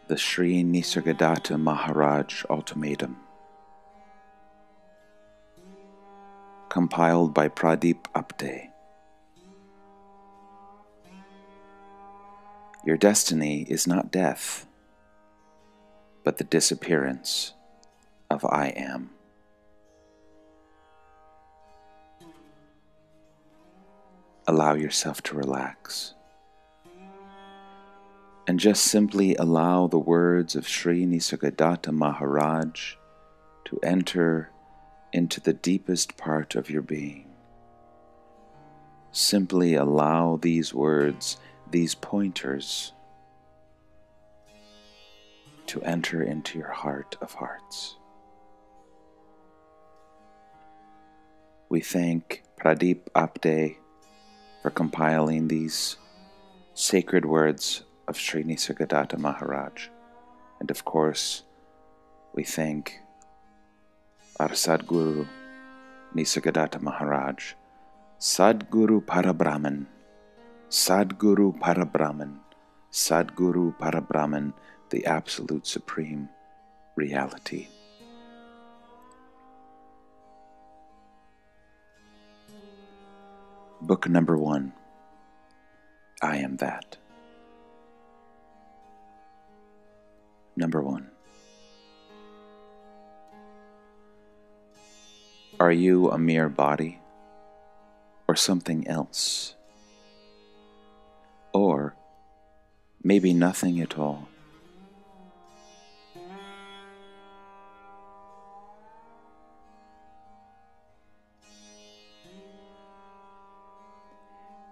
the Sri Nisargadatta Maharaj Ultimatum, compiled by Pradeep Apte. Your destiny is not death, but the disappearance of I am. Allow yourself to relax, and just simply allow the words of Sri Nisargadatta Maharaj to enter into the deepest part of your being. Simply allow these words, these pointers, to enter into your heart of hearts. We thank Pradeep Apte for compiling these sacred words of Sri Nisargadatta Maharaj. And of course, we thank our Sadguru Nisargadatta Maharaj, Sadguru Parabrahman, Sadguru Parabrahman, Sadguru Parabrahman, the Absolute Supreme Reality. Book number 1, I Am That. Number 1. Are you a mere body or something else? Or maybe nothing at all?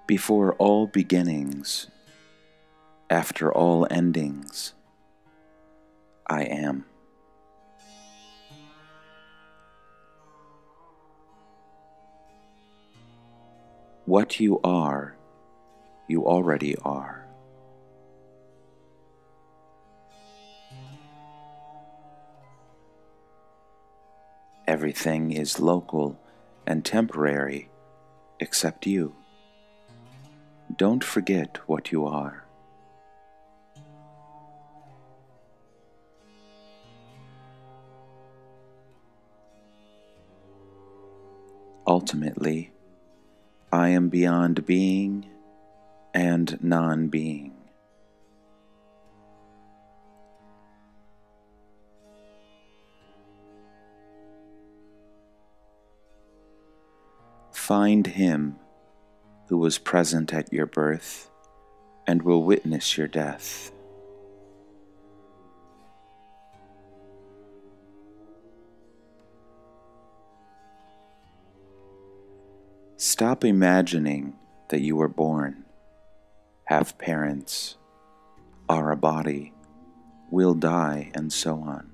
Before all beginnings, after all endings, I am. What you are, you already are. Everything is local and temporary except you. Don't forget what you are. Ultimately, I am beyond being and non-being. Find him who was present at your birth and will witness your death. Stop imagining that you were born, have parents, are a body, will die, and so on.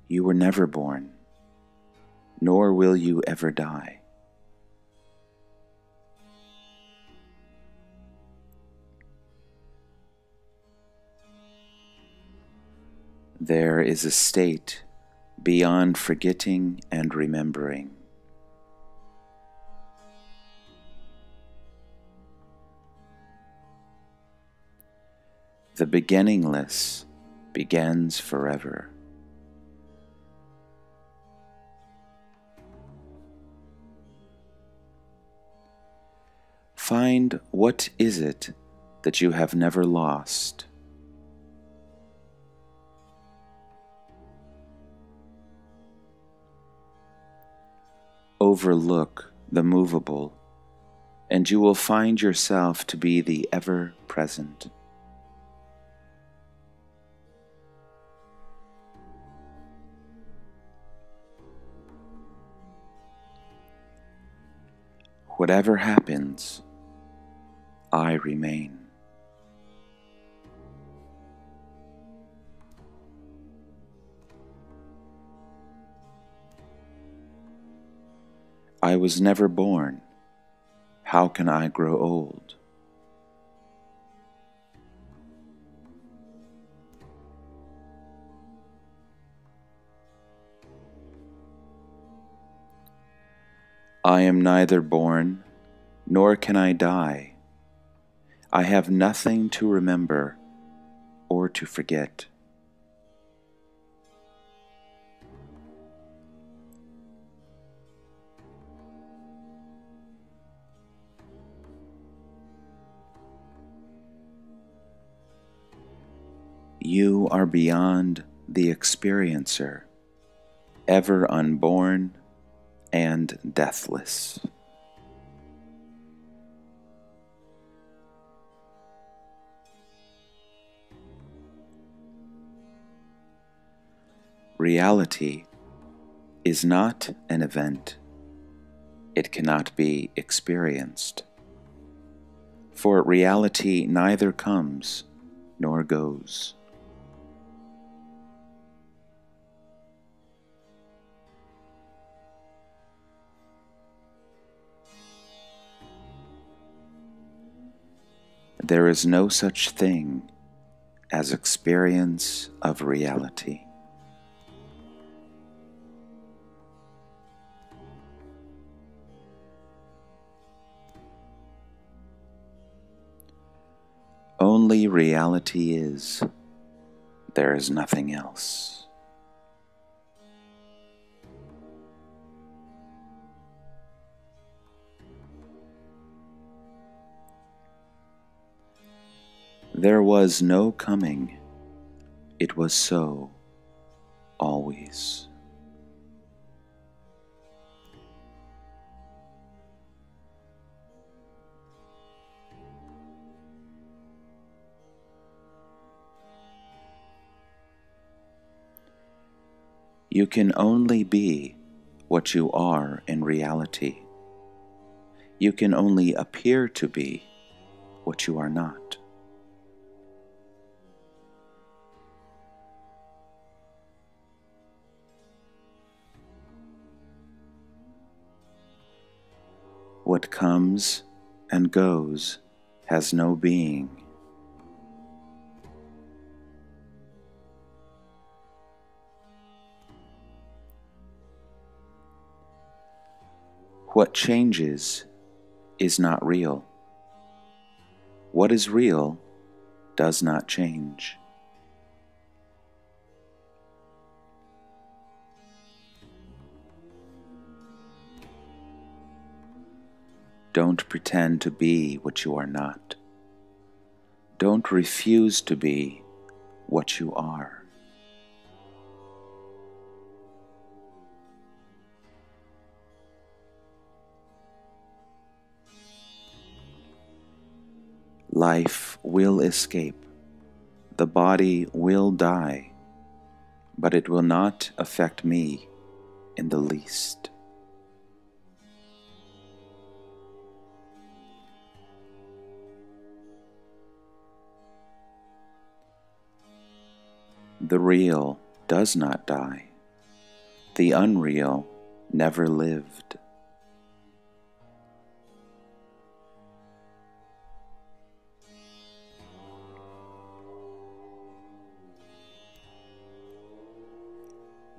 You were never born, nor will you ever die. There is a state beyond forgetting and remembering. The beginningless begins forever. Find what is it that you have never lost. Overlook the movable, and you will find yourself to be the ever-present. Whatever happens, I remain. I was never born. How can I grow old? I am neither born, nor can I die. I have nothing to remember or to forget. You are beyond the experiencer, ever unborn and deathless. Reality is not an event. It cannot be experienced. For reality neither comes nor goes. There is no such thing as experience of reality. Only reality is. There is nothing else. There was no coming. It was so, always. You can only be what you are in reality. You can only appear to be what you are not. What comes and goes has no being. What changes is not real. What is real does not change. Don't pretend to be what you are not. Don't refuse to be what you are. Life will escape. The body will die, but it will not affect me in the least. The real does not die. The unreal never lived.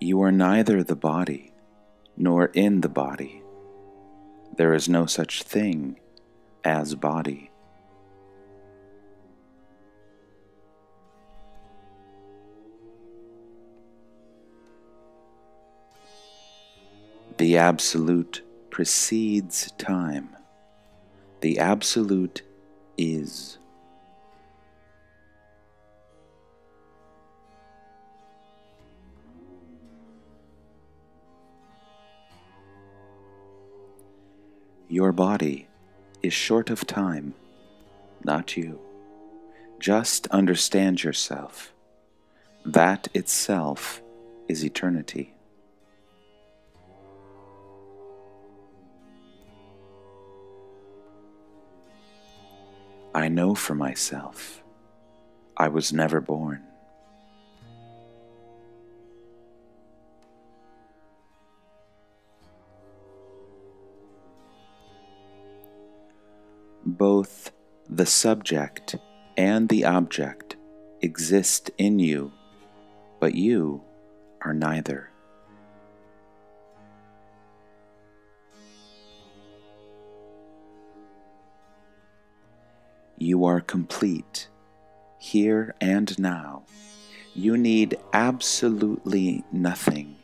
You are neither the body nor in the body. There is no such thing as body. The Absolute precedes time. The Absolute is. Your body is short of time, not you. Just understand yourself. That itself is eternity. I know for myself, I was never born. Both the subject and the object exist in you, but you are neither. You are complete, here and now. You need absolutely nothing.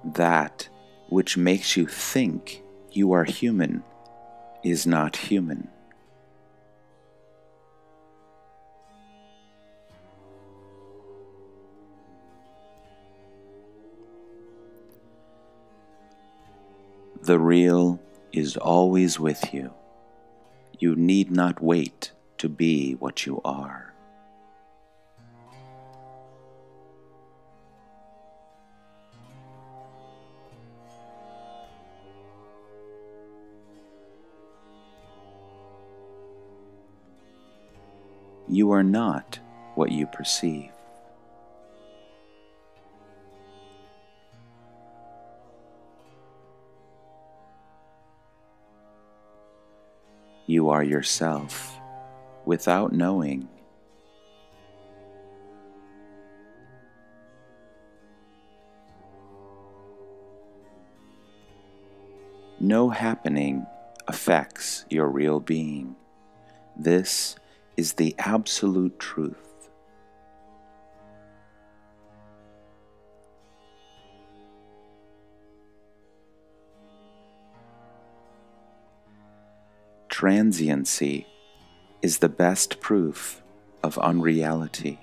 That which makes you think you are human is not human. The real is always with you. You need not wait to be what you are. You are not what you perceive. You are yourself without knowing. No happening affects your real being. This is the absolute truth. Transiency is the best proof of unreality.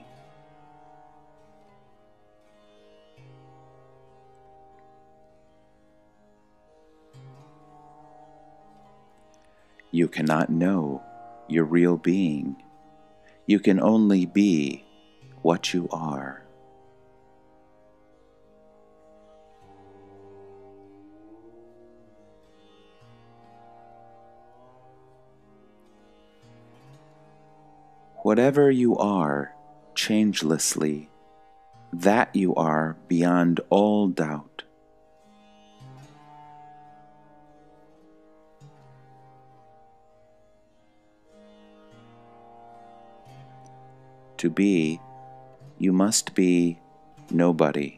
You cannot know your real being. You can only be what you are. Whatever you are changelessly, that you are beyond all doubt. To be, you must be nobody.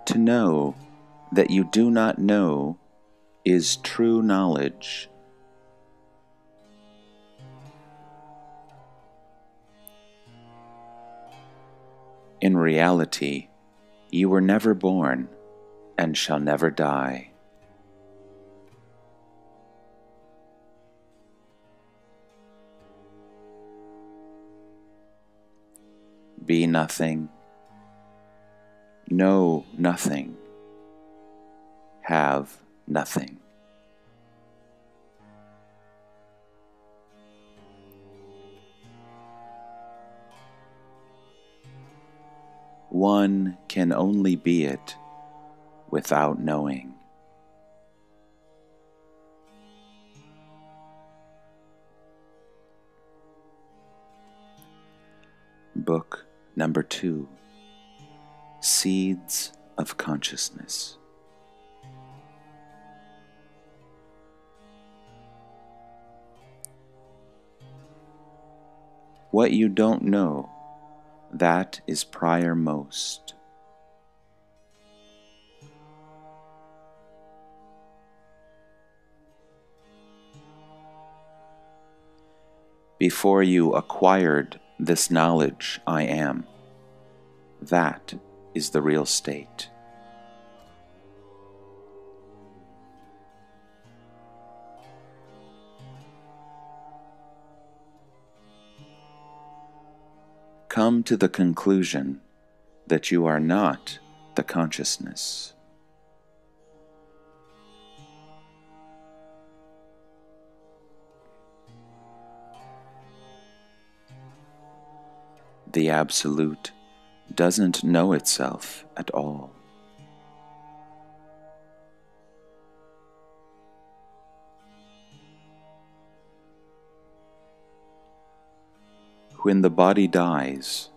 To know that you do not know is true knowledge. In reality, you were never born and shall never die. Be nothing, know nothing, have nothing. One can only be it without knowing. Book number 2, Seeds of Consciousness. What you don't know, that is prior most. Before you acquired this knowledge, I am. That is the real state. Come to the conclusion that you are not the consciousness. The Absolute doesn't know itself at all. When the body dies,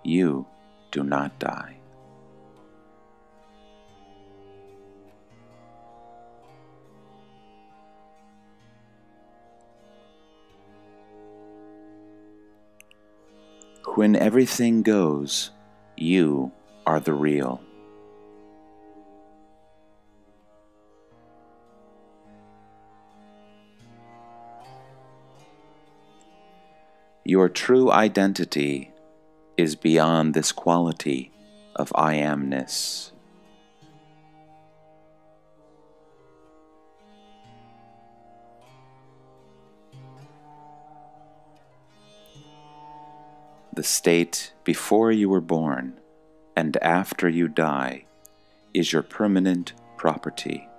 you do not die. When everything goes, you are the real. Your true identity is beyond this quality of I amness. The state before you were born and after you die is your permanent property.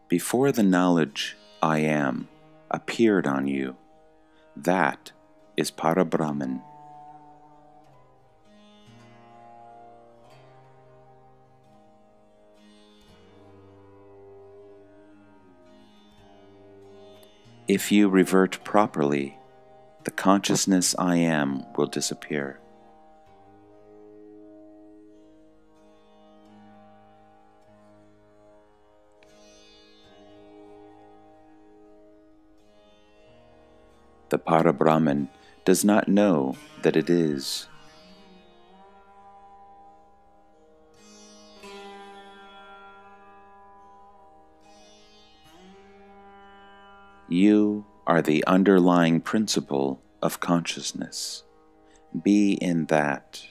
Before the knowledge I am appeared on you, that is Parabrahman. If you revert properly, the consciousness I am will disappear. The Parabrahman does not know that it is. You are the underlying principle of consciousness. Be in that.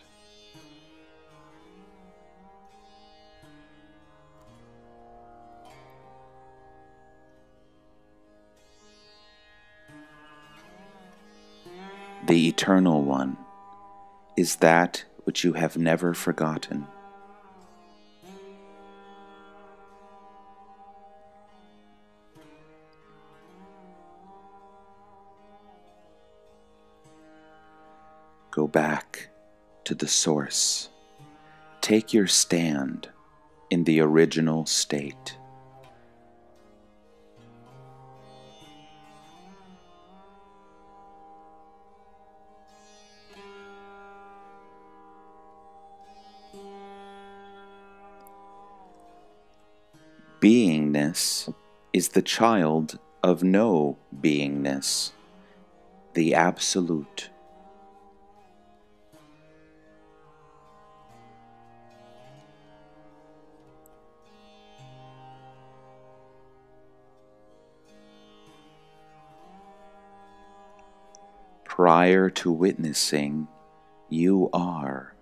The Eternal One is that which you have never forgotten. Go back to the source. Take your stand in the original state. Beingness is the child of no beingness, the Absolute. Prior to witnessing, you are.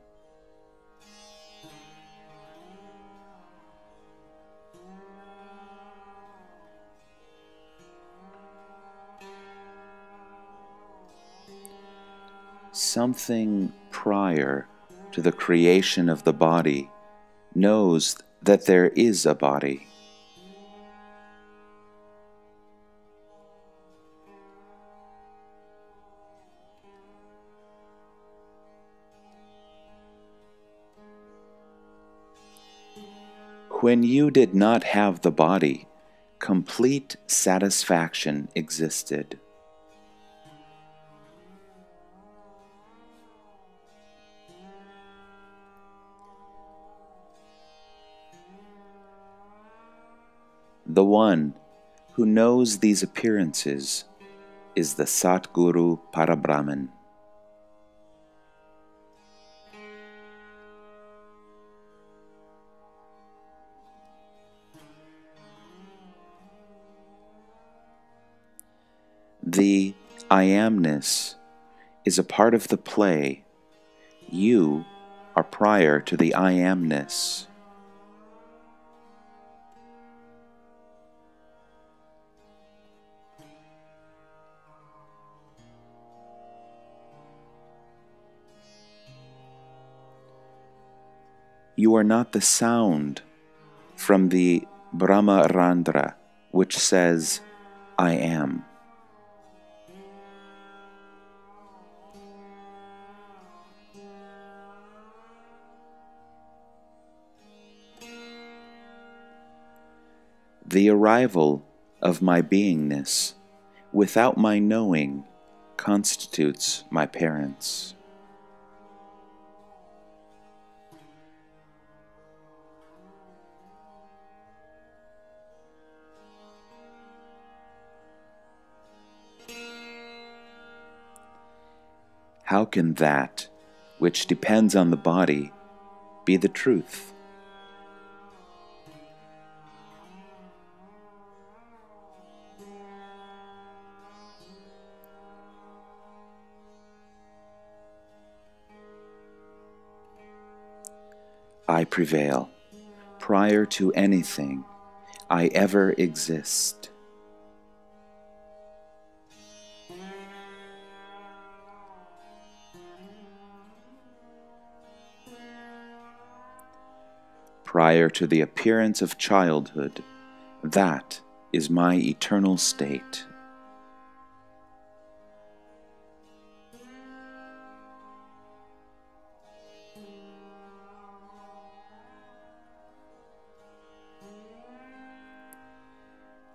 Something prior to the creation of the body knows that there is a body. When you did not have the body, complete satisfaction existed. The one who knows these appearances is the Satguru Parabrahman. The I amness is a part of the play. You are prior to the I amness. You are not the sound from the Brahma Randra, which says, I am. The arrival of my beingness, without my knowing, constitutes my parents. how can that which depends on the body be the truth? I prevail prior to anything I ever exist. Prior to the appearance of childhood, that is my eternal state.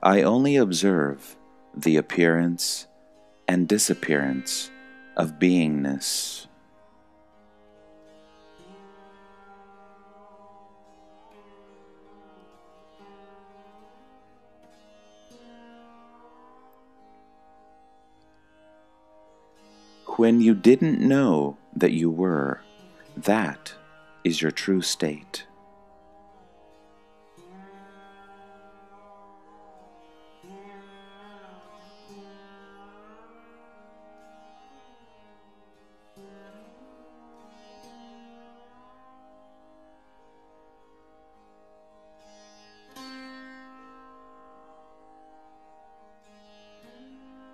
I only observe the appearance and disappearance of beingness. When you didn't know that you were, that is your true state.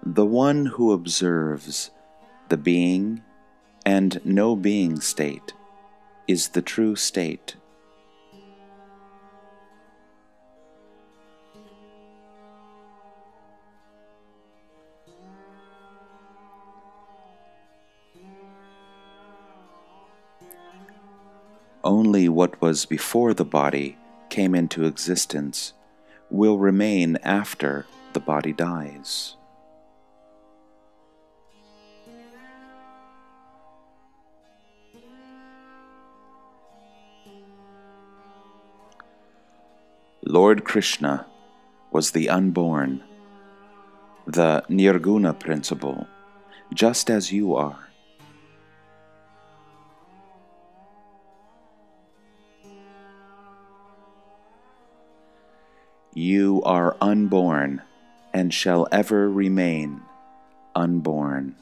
The one who observes the being and no being state is the true state. Only what was before the body came into existence will remain after the body dies. Lord Krishna was the unborn, the Nirguna principle, just as you are. You are unborn and shall ever remain unborn.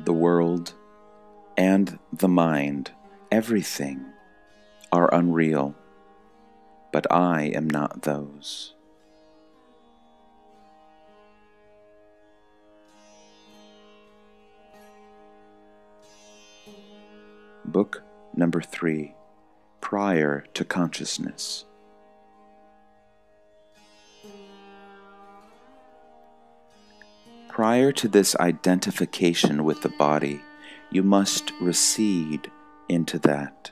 The world and the mind, everything, are unreal, but I am not those. Book number 3, Prior to Consciousness. Prior to this identification with the body, you must recede into that.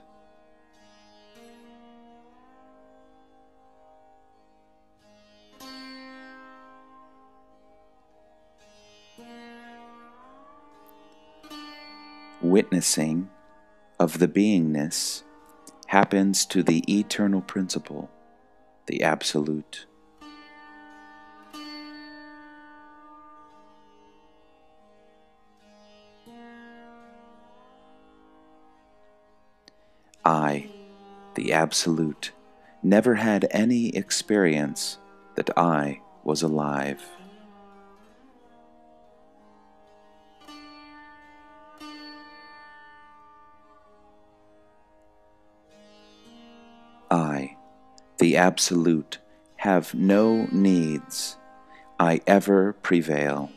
Witnessing of the beingness happens to the eternal principle, the Absolute. I, the Absolute, never had any experience that I was alive. I, the Absolute, have no needs. I ever prevail.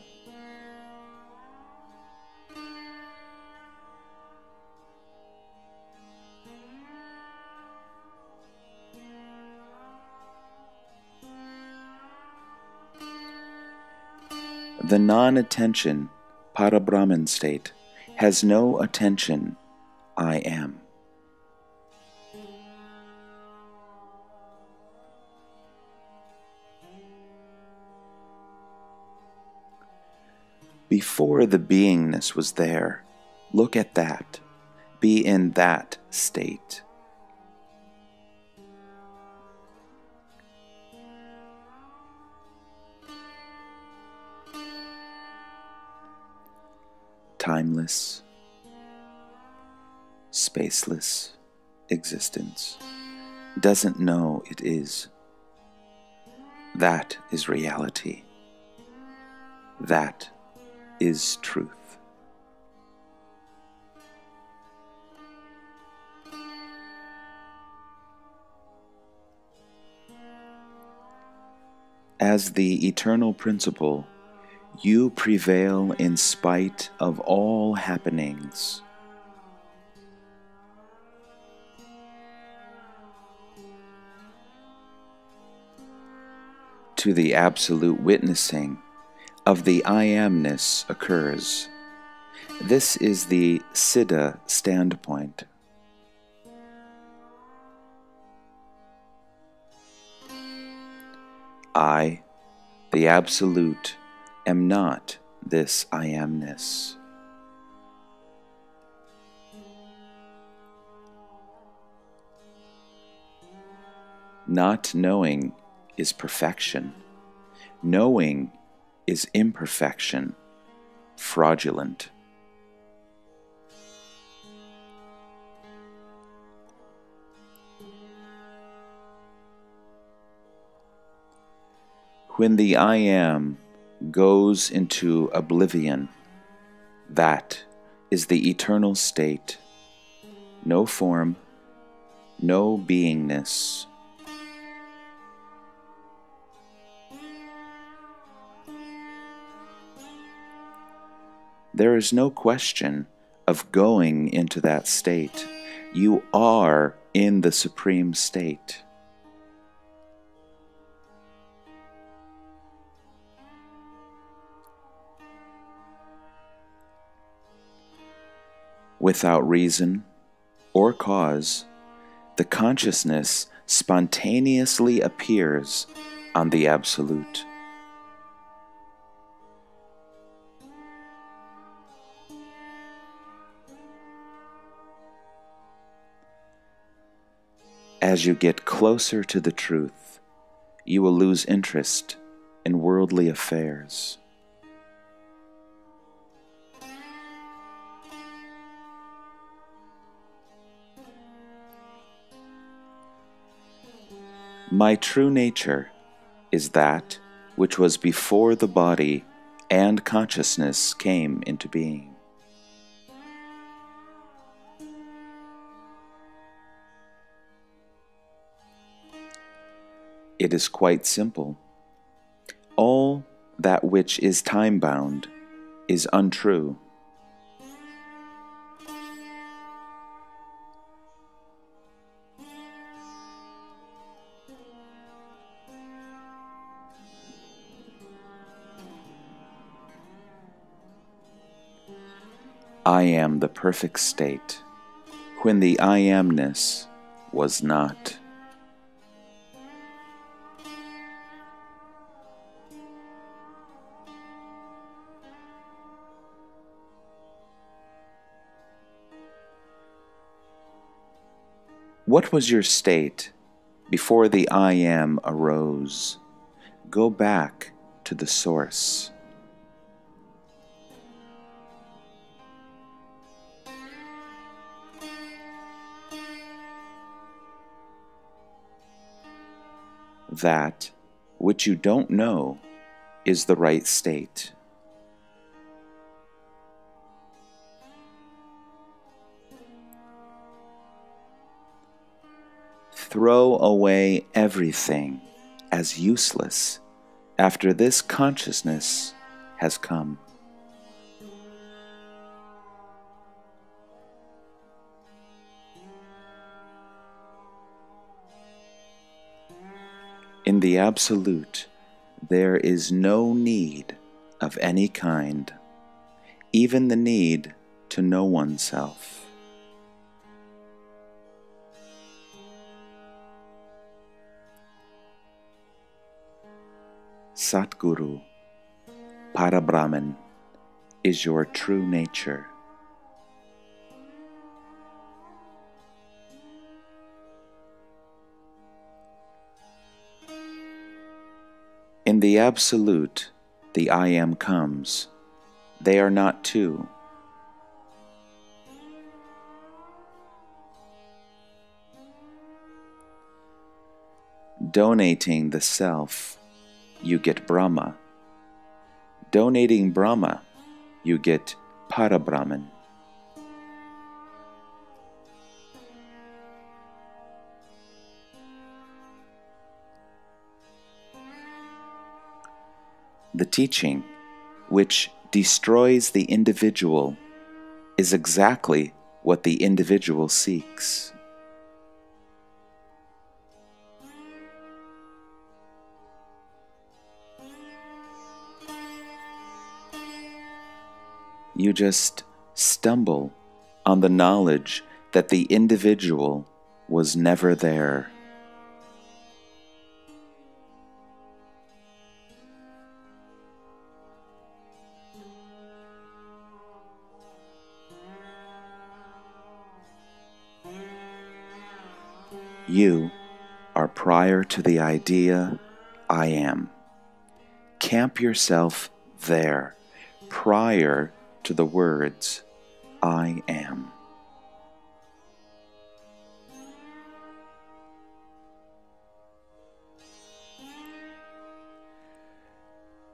The non-attention, Parabrahman state, has no attention, I am. Before the beingness was there, look at that, be in that state. timeless, spaceless existence doesn't know it is. That is reality. That is truth. As the eternal principle, you prevail in spite of all happenings. To the absolute witnessing of the I amness occurs. This is the Siddha standpoint. I, the Absolute, am not this I amness. Not knowing is perfection. Knowing is imperfection, fraudulent. When the I am goes into oblivion, that is the eternal state. No form, no beingness. There is no question of going into that state. You are in the supreme state. Without reason or cause, the consciousness spontaneously appears on the Absolute. As you get closer to the truth, you will lose interest in worldly affairs. My true nature is that which was before the body and consciousness came into being. It is quite simple. All that which is time-bound is untrue. I am the perfect state, when the I amness was not. What was your state before the I am arose? Go back to the source. That which you don't know is the right state. Throw away everything as useless after this consciousness has come. In the Absolute, there is no need of any kind, even the need to know oneself. Satguru, Parabrahman, is your true nature. In the Absolute, the I Am comes. They are not two, Donating the self, you get Brahma. Donating Brahma, you get Parabrahman. The teaching, which destroys the individual, is exactly what the individual seeks. You just stumble on the knowledge that the individual was never there. You are prior to the idea, I am. Camp yourself there, prior to the words, I am.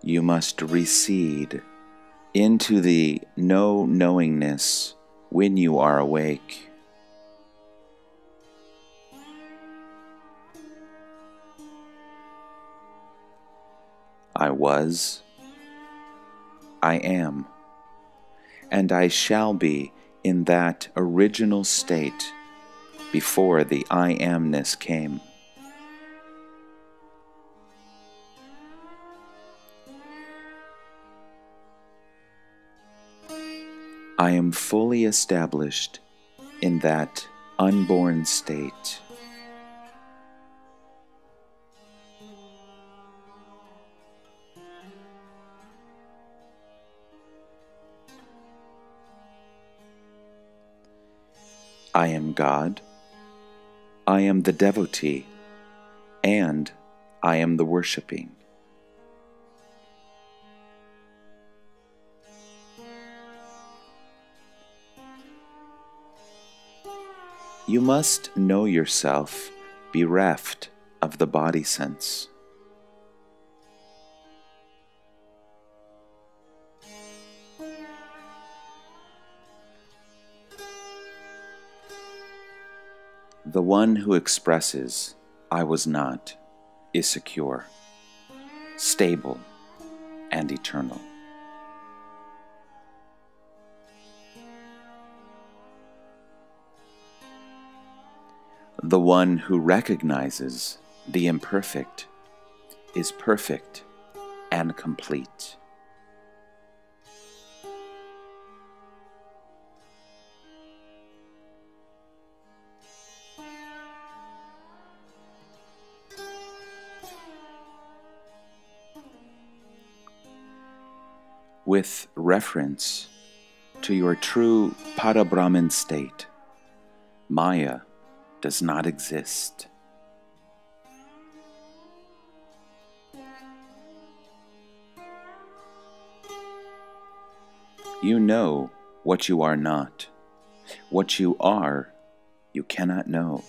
You must recede into the knowingness when you are awake. I was, I am, and I shall be in that original state before the I amness came. I am fully established in that unborn state. I am God, I am the devotee, and I am the worshipping. You must know yourself bereft of the body sense. The one who expresses, I was not, is secure, stable, and eternal. The one who recognizes the imperfect is perfect and complete. With reference to your true Parabrahman state, Maya does not exist. You know what you are not. What you are, you cannot know.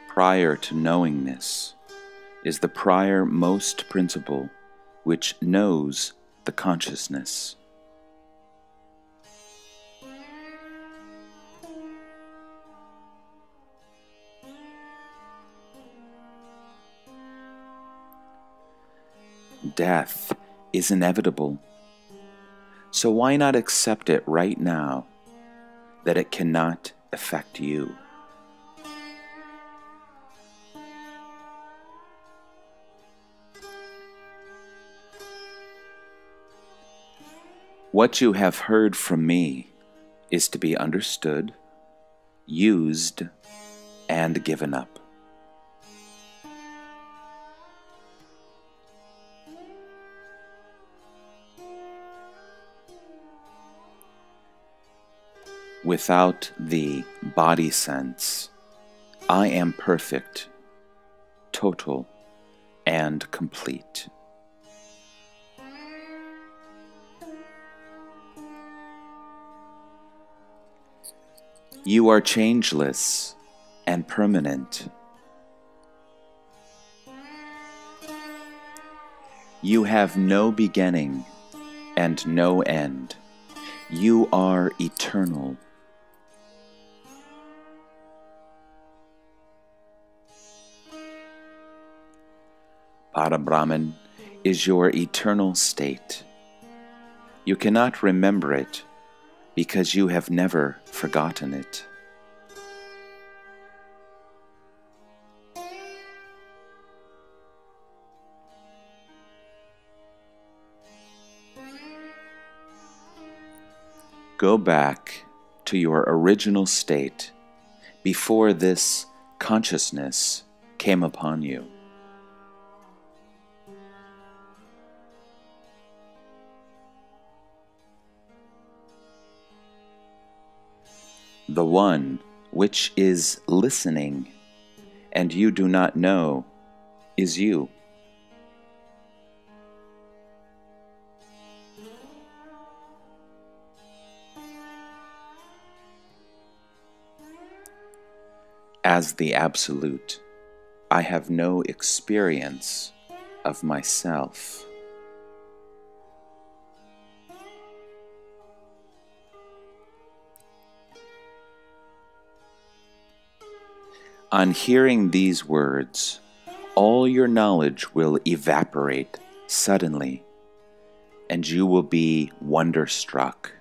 Prior to knowingness is the prior most principle which knows the consciousness. Death is inevitable, so why not accept it right now that it cannot affect you? What you have heard from me is to be understood, used, and given up. Without the body sense, I am perfect, total, and complete. You are changeless and permanent. You have no beginning and no end. You are eternal. Parabrahman is your eternal state. You cannot remember it because you have never forgotten it. Go back to your original state before this consciousness came upon you. The one which is listening and you do not know is you. As the Absolute, I have no experience of myself. On hearing these words, all your knowledge will evaporate suddenly, and you will be wonderstruck.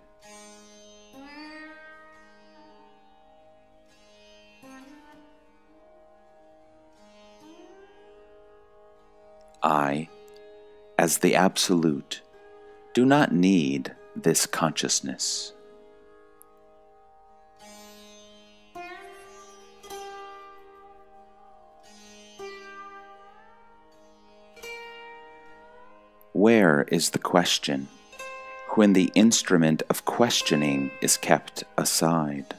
I, as the Absolute, do not need this consciousness. Where is the question when the instrument of questioning is kept aside?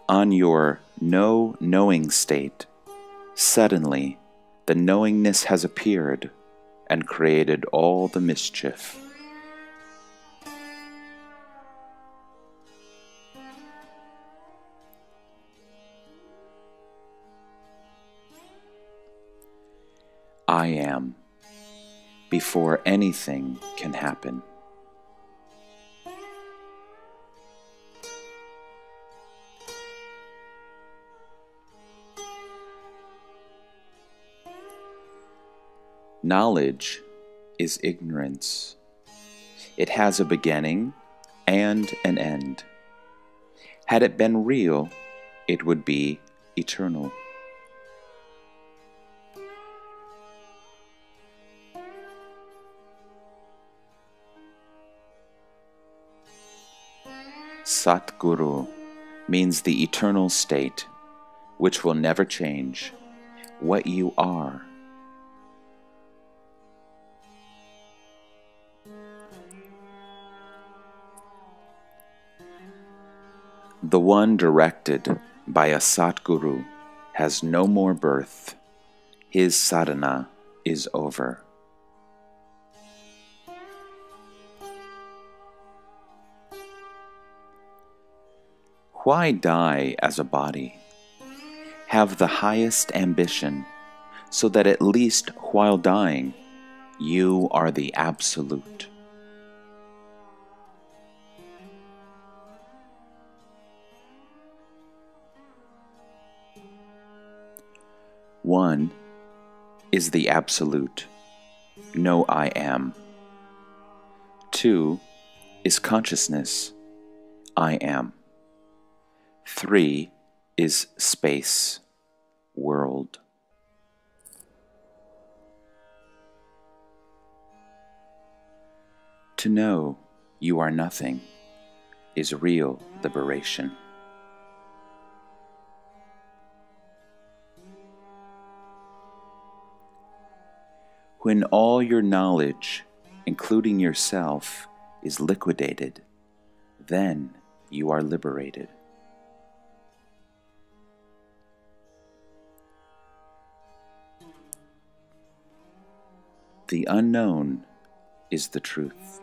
On your no-knowing state, suddenly the knowingness has appeared and created all the mischief. I am, before anything can happen. Knowledge is ignorance. It has a beginning and an end. Had it been real, it would be eternal. Satguru means the eternal state, which will never change, what you are. The one directed by a Satguru has no more birth. His sadhana is over. Why die as a body? Have the highest ambition, so that at least while dying, you are the Absolute. One is the Absolute, no I am. Two is consciousness, I am. Three is space, world. To know you are nothing is real liberation. When all your knowledge, including yourself, is liquidated, then you are liberated. The unknown is the truth.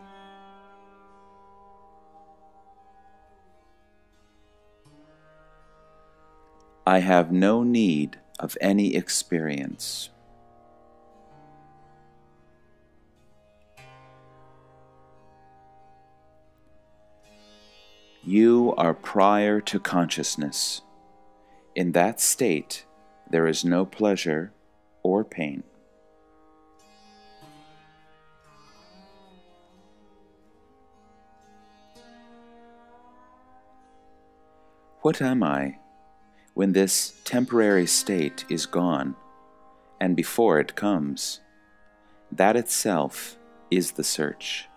I have no need of any experience. You are prior to consciousness. In that state, there is no pleasure or pain. What am I when this temporary state is gone and before it comes? That itself is the search.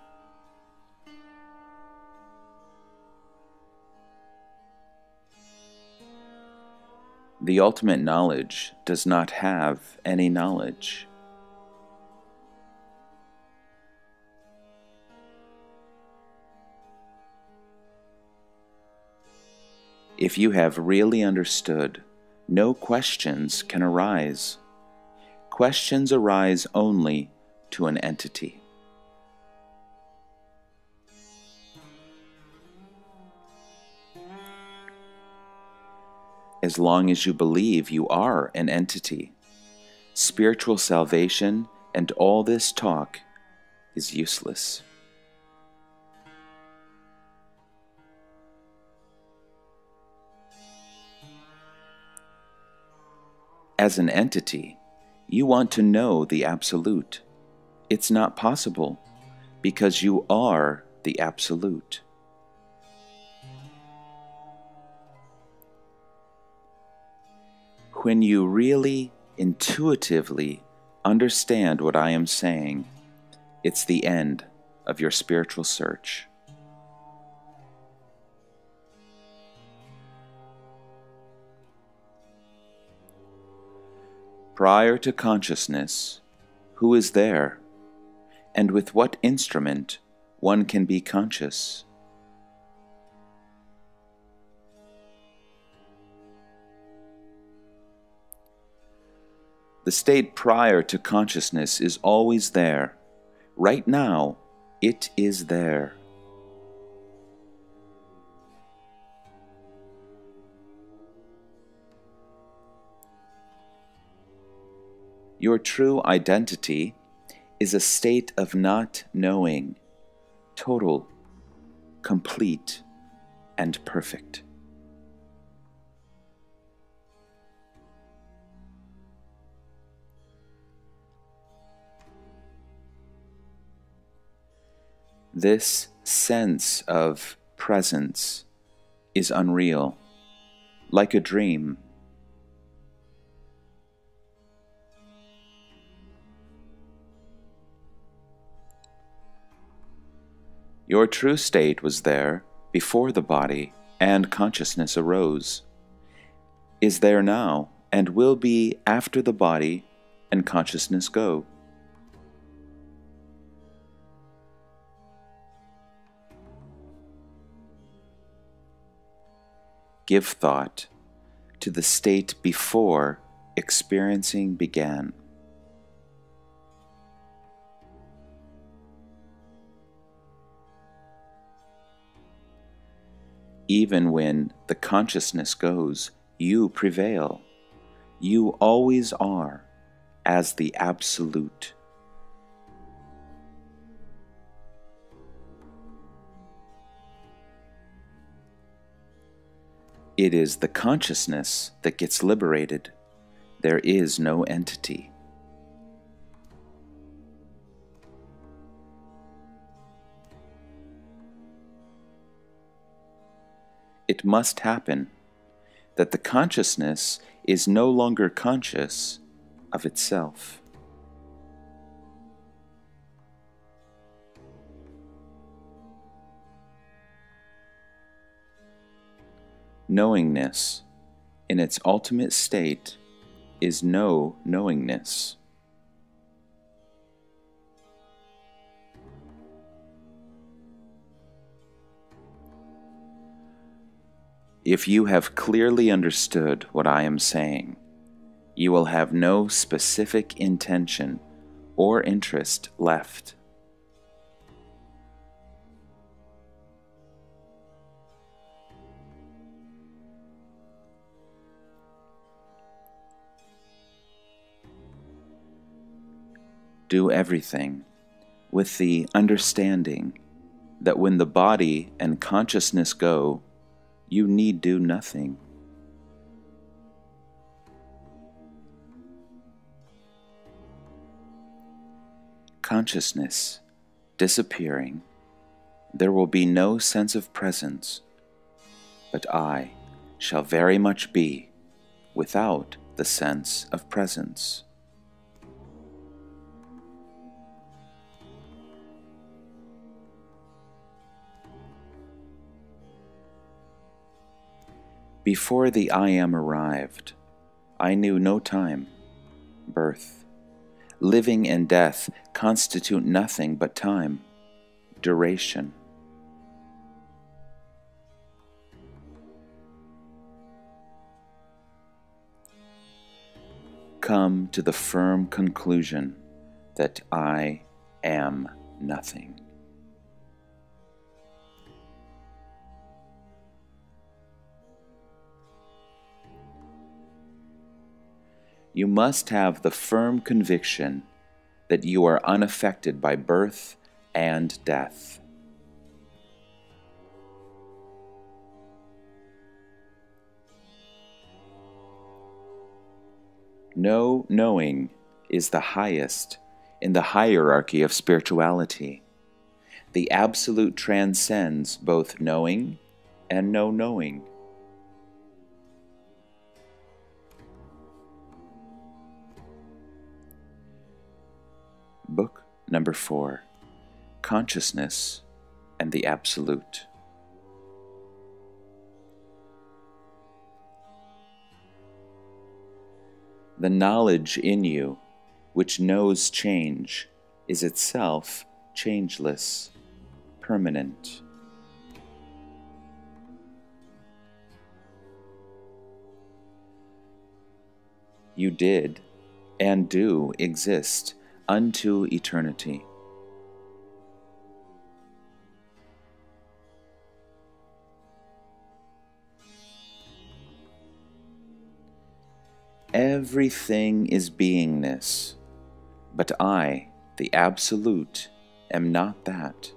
The ultimate knowledge does not have any knowledge. If you have really understood, no questions can arise. Questions arise only to an entity. As long as you believe you are an entity, spiritual salvation and all this talk is useless. As an entity, you want to know the Absolute. It's not possible because you are the Absolute. When you really, intuitively understand what I am saying, it's the end of your spiritual search. Prior to consciousness, who is there, and with what instrument one can be conscious? The state prior to consciousness is always there. Right now, it is there. Your true identity is a state of not knowing, total, complete, and perfect. This sense of presence is unreal, like a dream. Your true state was there before the body and consciousness arose, is there now, and will be after the body and consciousness go. Give thought to the state before experiencing began. Even when the consciousness goes, you prevail. You always are as the Absolute. It is the consciousness that gets liberated. There is no entity. It must happen that the consciousness is no longer conscious of itself. Knowingness, in its ultimate state, is no knowingness. If you have clearly understood what I am saying, you will have no specific intention or interest left. Do everything with the understanding that when the body and consciousness go, you need do nothing. Consciousness disappearing, there will be no sense of presence, but I shall very much be without the sense of presence. Before the I Am arrived, I knew no time, birth. Living and death constitute nothing but time, duration. Come to the firm conclusion that I am nothing. You must have the firm conviction that you are unaffected by birth and death. No knowing is the highest in the hierarchy of spirituality. The Absolute transcends both knowing and no knowing. Book number 4, Consciousness and the Absolute. The knowledge in you, which knows change, is itself changeless, permanent. You did and do exist unto eternity. Everything is beingness, but I, the Absolute, am not that.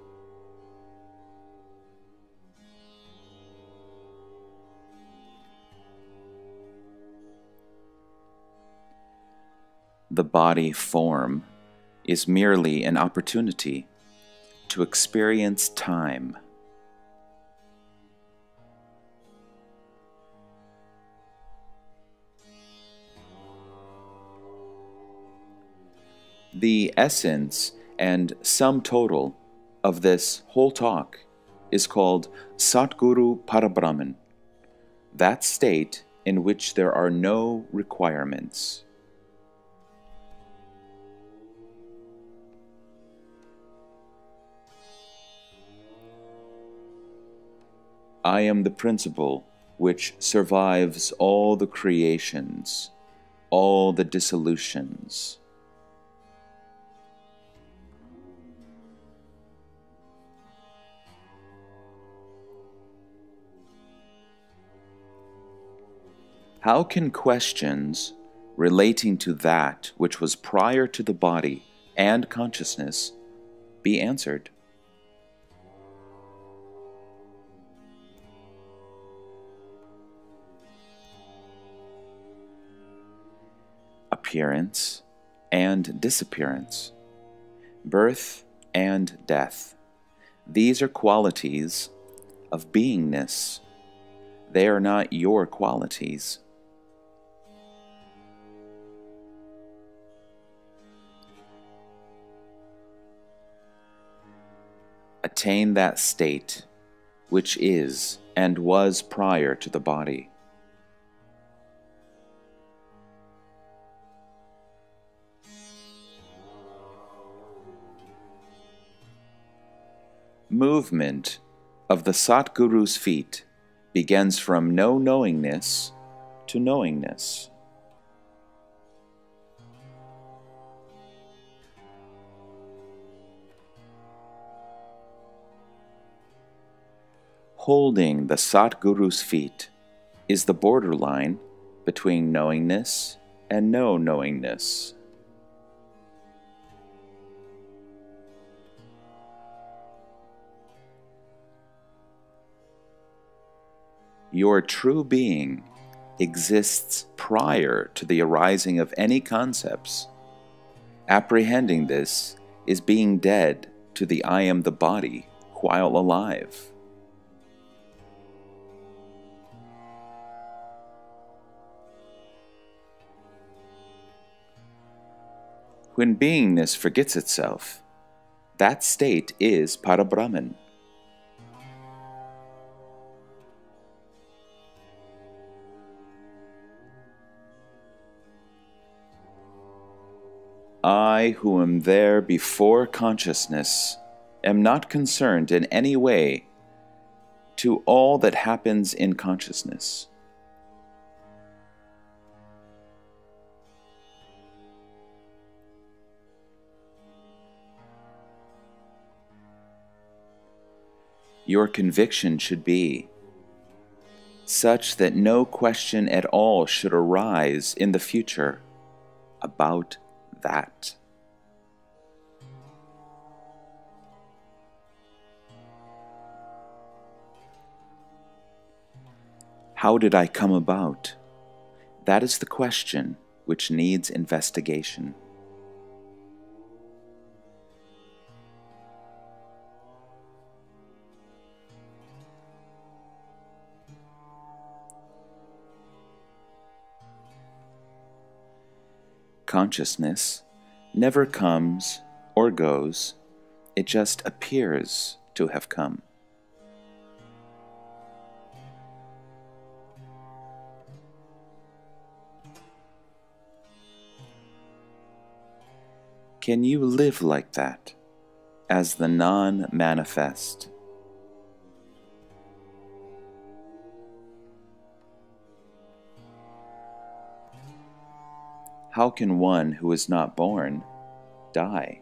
The body form is merely an opportunity to experience time. The essence and sum total of this whole talk is called Satguru Parabrahman, that state in which there are no requirements. I am the principle which survives all the creations, all the dissolutions. How can questions relating to that which was prior to the body and consciousness be answered? Appearance and disappearance, birth and death. These are qualities of beingness. They are not your qualities. Attain that state which is and was prior to the body. Movement of the Satguru's feet begins from no knowingness to knowingness. Holding the Satguru's feet is the borderline between knowingness and no knowingness. Your true being exists prior to the arising of any concepts. Apprehending this is being dead to the I am the body while alive. When beingness forgets itself, that state is Parabrahman. I, who am there before consciousness, am not concerned in any way to all that happens in consciousness. Your conviction should be such that no question at all should arise in the future about that. How did I come about? That is the question which needs investigation. Consciousness never comes or goes, it just appears to have come. Can you live like that, as the non-manifest? How can one who is not born die?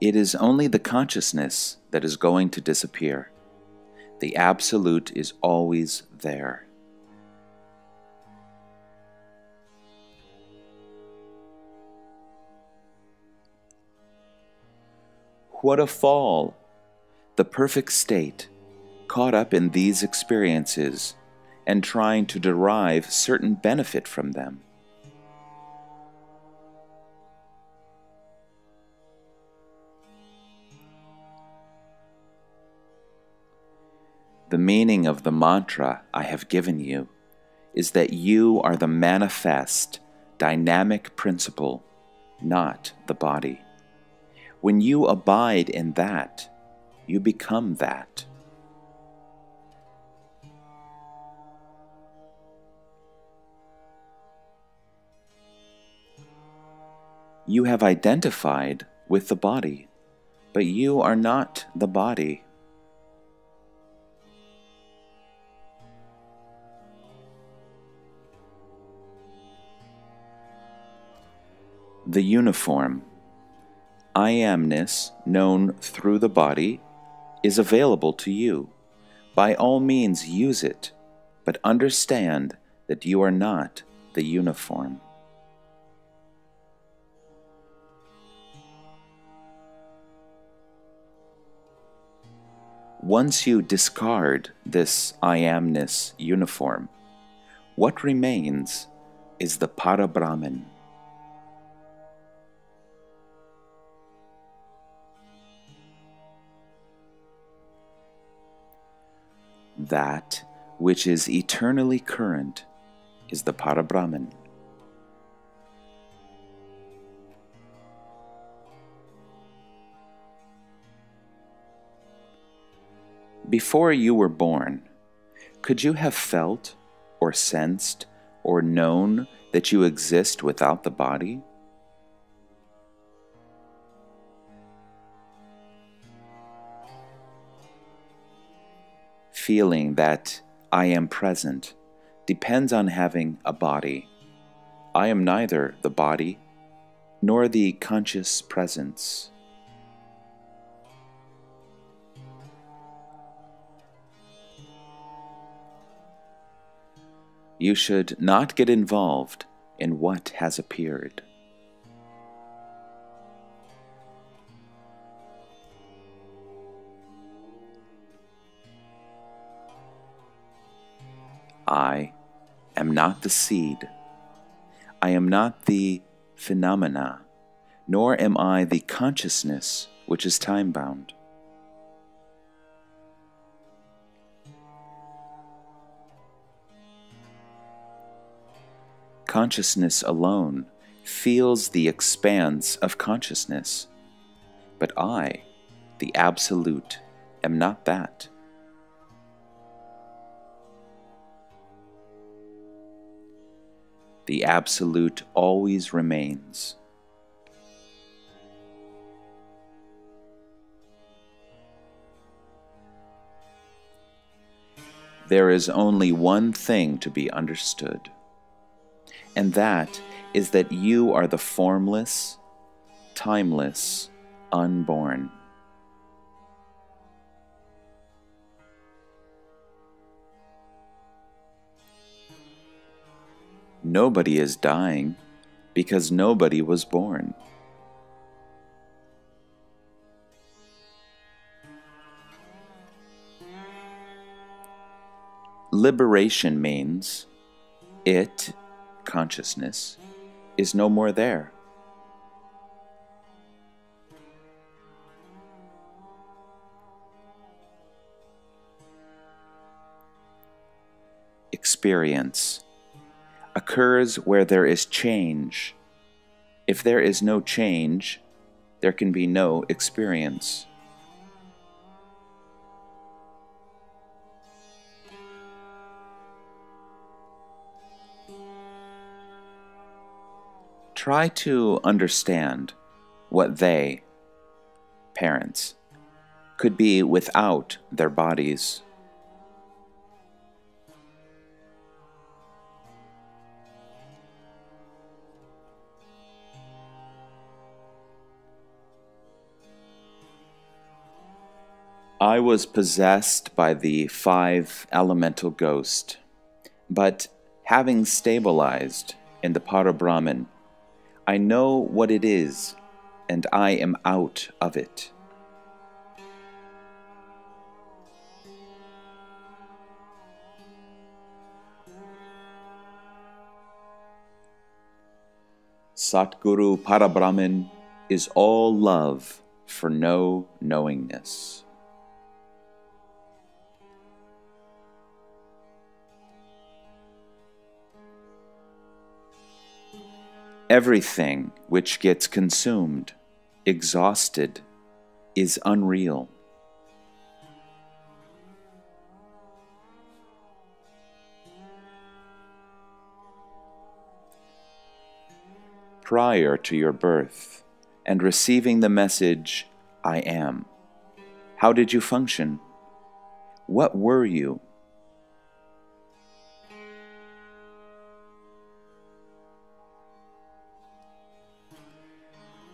It is only the consciousness that is going to disappear. The Absolute is always there. What a fall! The perfect state, caught up in these experiences and trying to derive certain benefit from them. The meaning of the mantra I have given you is that you are the manifest, dynamic principle, not the body. When you abide in that, you become that. You have identified with the body, but you are not the body. The uniform, I amness known through the body, is available to you. By all means use it, but understand that you are not the uniform. Once you discard this I amness uniform, what remains is the Parabrahman. That which is eternally current is the Parabrahman. Before you were born, could you have felt or sensed or known that you exist without the body? Feeling that I am present depends on having a body. I am neither the body nor the conscious presence. You should not get involved in what has appeared. I am not the seed. I am not the phenomena, nor am I the consciousness which is time-bound. Consciousness alone feels the expanse of consciousness, but I, the Absolute, am not that. The Absolute always remains. There is only one thing to be understood, and that is that you are the formless, timeless, unborn. Nobody is dying because nobody was born. Liberation means it, consciousness, is no more there. Experience occurs where there is change. If there is no change, there can be no experience. Try to understand what they, parents, could be without their bodies. I was possessed by the 5 elemental ghost, but having stabilized in the Parabrahman, I know what it is, and I am out of it. Satguru Parabrahman is all love for no knowingness. Everything which gets consumed, exhausted, is unreal. Prior to your birth and receiving the message, I am, how did you function? What were you?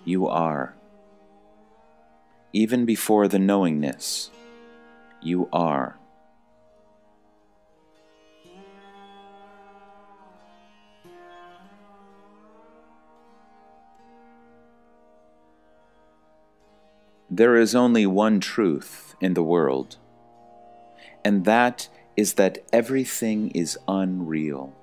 You are. Even before the knowingness, you are. There is only one truth in the world, and that is that everything is unreal.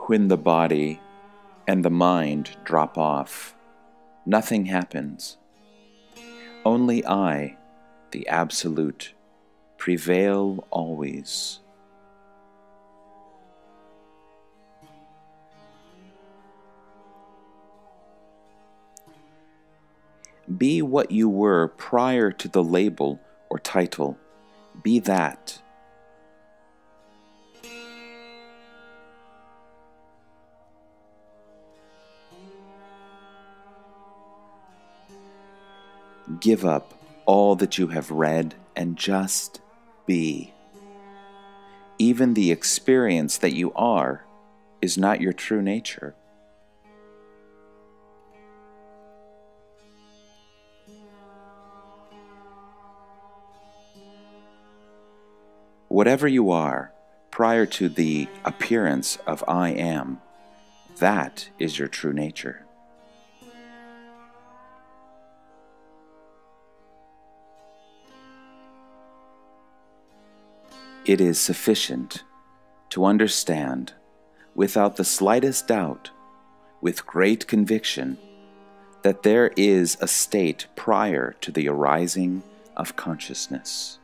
When the body and the mind drop off, nothing happens. Only I, the Absolute, prevail always. Be what you were prior to the label or title. Be that. Give up all that you have read and just be. Even the experience that you are is not your true nature. Whatever you are prior to the appearance of I am, that is your true nature. It is sufficient to understand, without the slightest doubt, with great conviction, that there is a state prior to the arising of consciousness.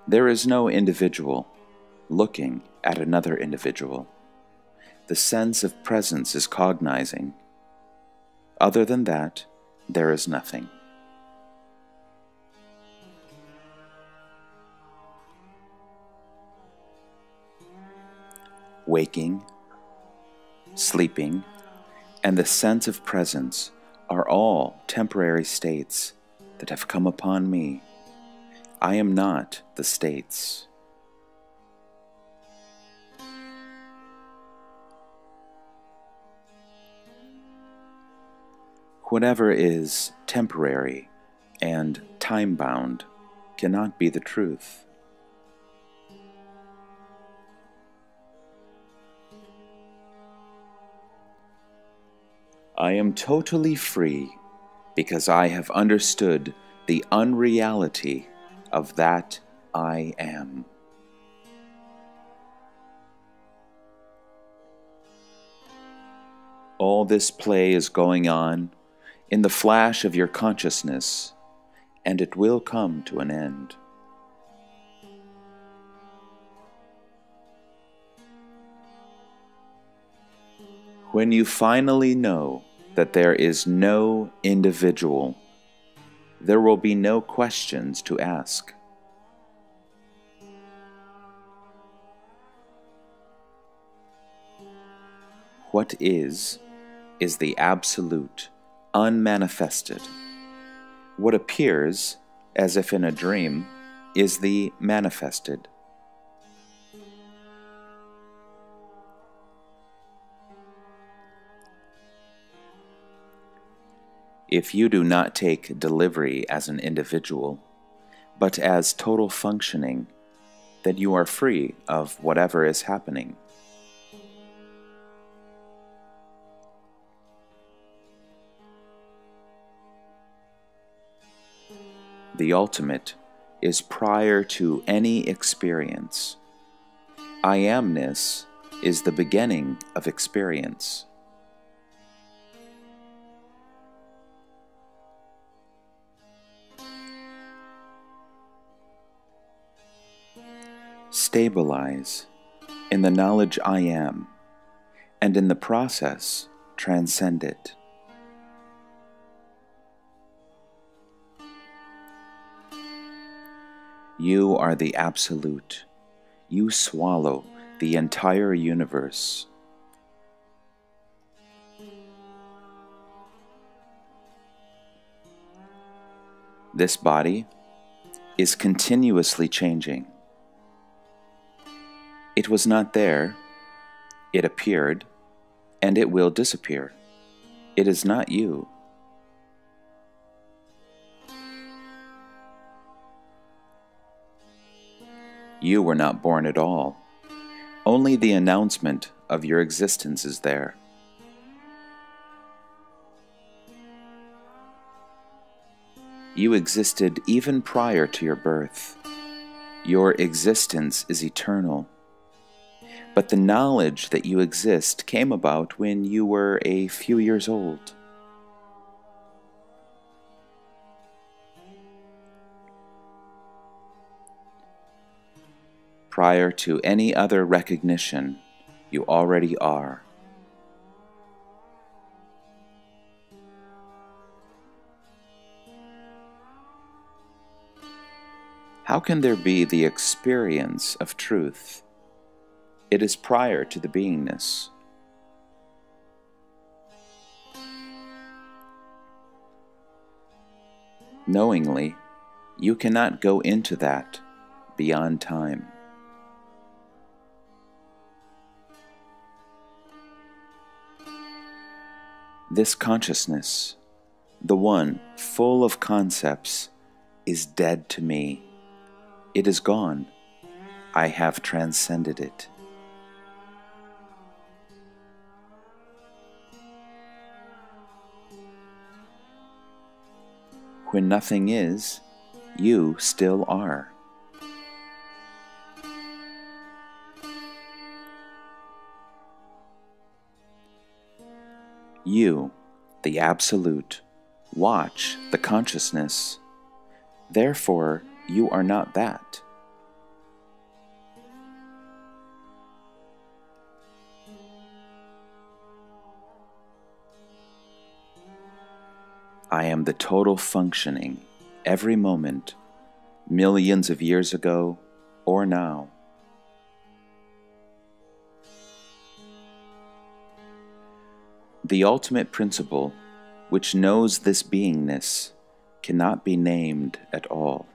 There is no individual looking at another individual. The sense of presence is cognizing. Other than that, there is nothing. Waking, sleeping, and the sense of presence are all temporary states that have come upon me. I am not the states. Whatever is temporary and time-bound cannot be the truth. I am totally free because I have understood the unreality of that I am. All this play is going on in the flash of your consciousness, and it will come to an end. When you finally know that there is no individual, there will be no questions to ask. What is the absolute, unmanifested. What appears, as if in a dream, is the manifested. If you do not take delivery as an individual, but as total functioning, then you are free of whatever is happening. The ultimate is prior to any experience. I amness is the beginning of experience. Stabilize in the knowledge I am, and in the process transcend it. You are the Absolute. You swallow the entire universe. This body is continuously changing. It was not there, it appeared, and it will disappear. It is not you. You were not born at all. Only the announcement of your existence is there. You existed even prior to your birth. Your existence is eternal. But the knowledge that you exist came about when you were a few years old. Prior to any other recognition, you already are. How can there be the experience of truth? It is prior to the beingness. Knowingly, you cannot go into that beyond time. This consciousness, the one full of concepts, is dead to me. It is gone. I have transcended it. When nothing is, you still are. You, the Absolute, watch the consciousness. Therefore, you are not that. I am the total functioning, every moment, millions of years ago or now. The ultimate principle, which knows this beingness, cannot be named at all.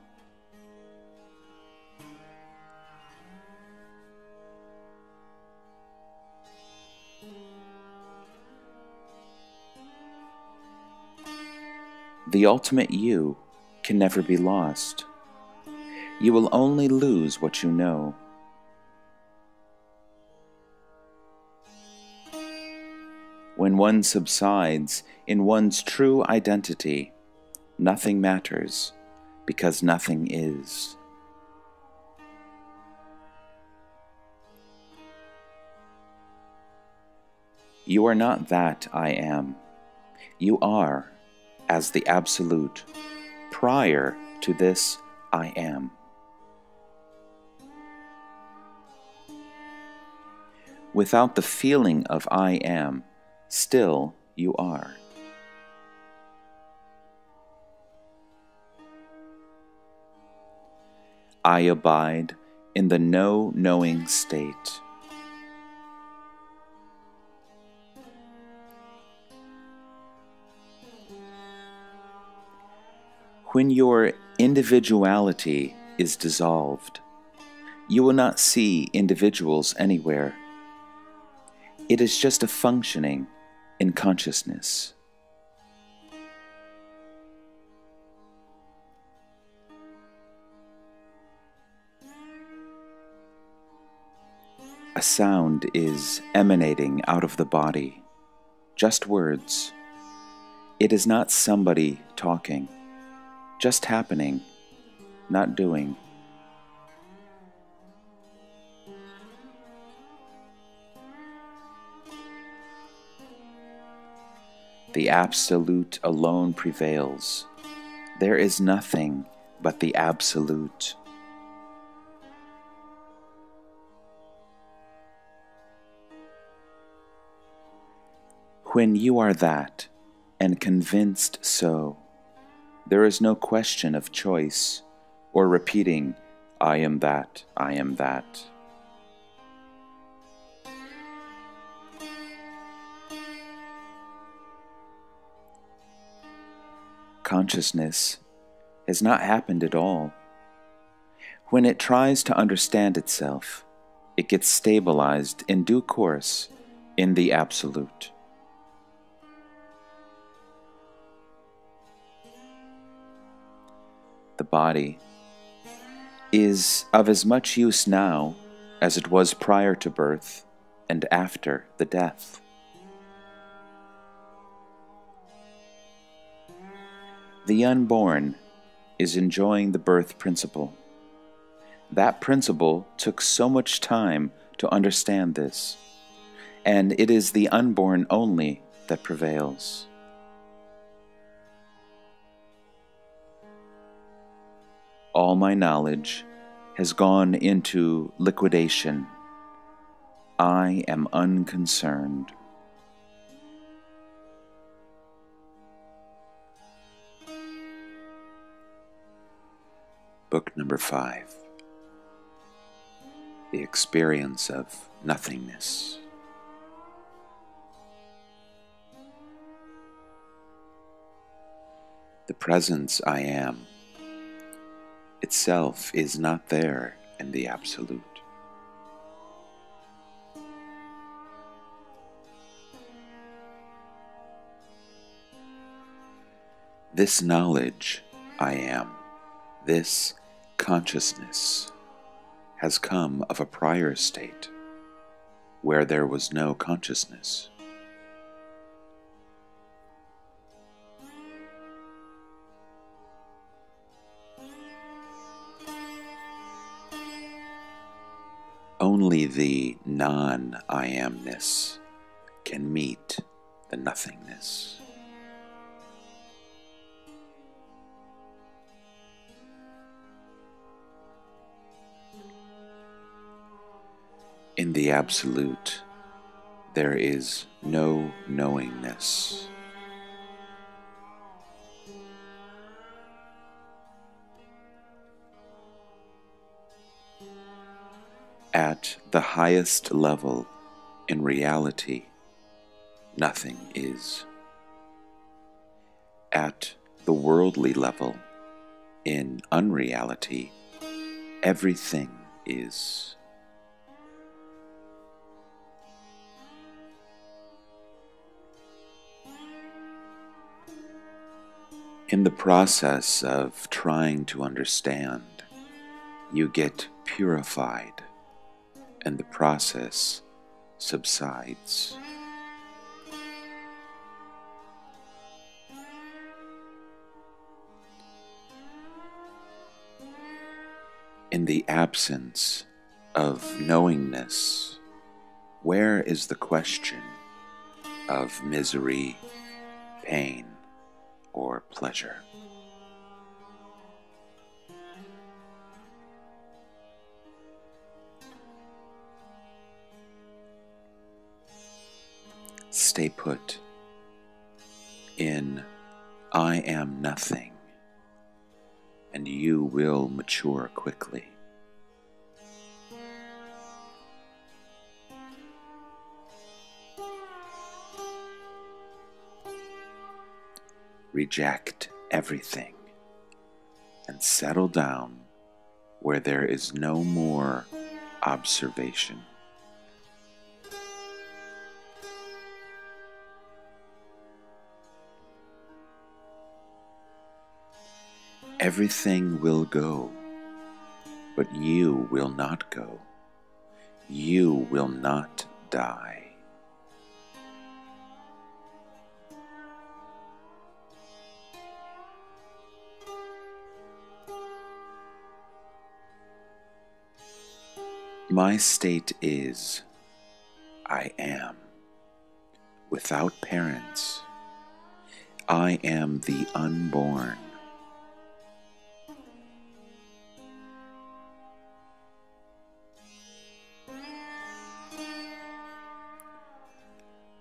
The ultimate you can never be lost. You will only lose what you know. When one subsides in one's true identity, nothing matters, because nothing is. You are not that I am. You are, as the Absolute, prior to this I am. Without the feeling of I am, still you are. I abide in the no-knowing state. When your individuality is dissolved, you will not see individuals anywhere. It is just a functioning in consciousness. A sound is emanating out of the body, just words. It is not somebody talking, just happening, not doing. The Absolute alone prevails. There is nothing but the Absolute. When you are that, and convinced so, there is no question of choice or repeating, I am that, I am that. Consciousness has not happened at all. When it tries to understand itself, it gets stabilized in due course in the Absolute. The body is of as much use now as it was prior to birth and after the death. The unborn is enjoying the birth principle. That principle took so much time to understand this, and it is the unborn only that prevails. All my knowledge has gone into liquidation. I am unconcerned. Book number 5. The experience of nothingness. The presence I am itself is not there in the Absolute. This knowledge I am, this consciousness, has come of a prior state where there was no consciousness. Only the non-I amness can meet the nothingness. In the Absolute, there is no knowingness. At the highest level in reality, nothing is. At the worldly level, in unreality, everything is. In the process of trying to understand, you get purified, and the process subsides. In the absence of knowingness, where is the question of misery, pain, or pleasure? Stay put in I am nothing, and you will mature quickly. Reject everything and settle down where there is no more observation. Everything will go, but you will not go. You will not die. My state is, I am, without parents. I am the unborn.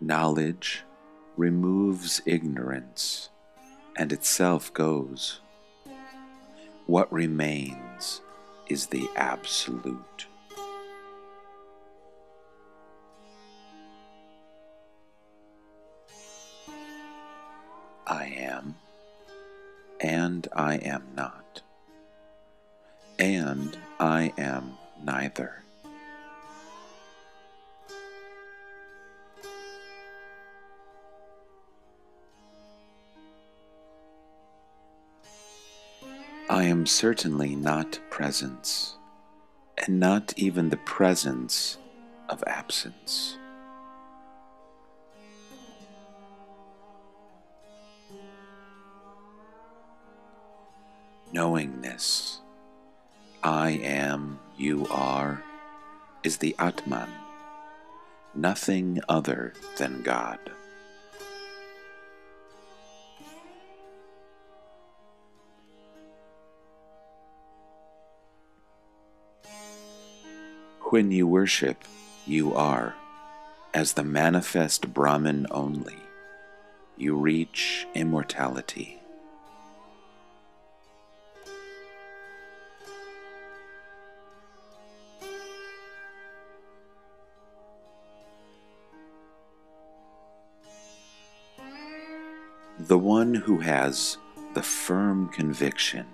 Knowledge removes ignorance, and itself goes. What remains is the Absolute. I am, and I am not, and I am neither. I am certainly not presence, and not even the presence of absence. Knowingness, I am, you are, is the Atman, nothing other than God. When you worship, you are, as the manifest Brahman only, you reach immortality. The one who has the firm conviction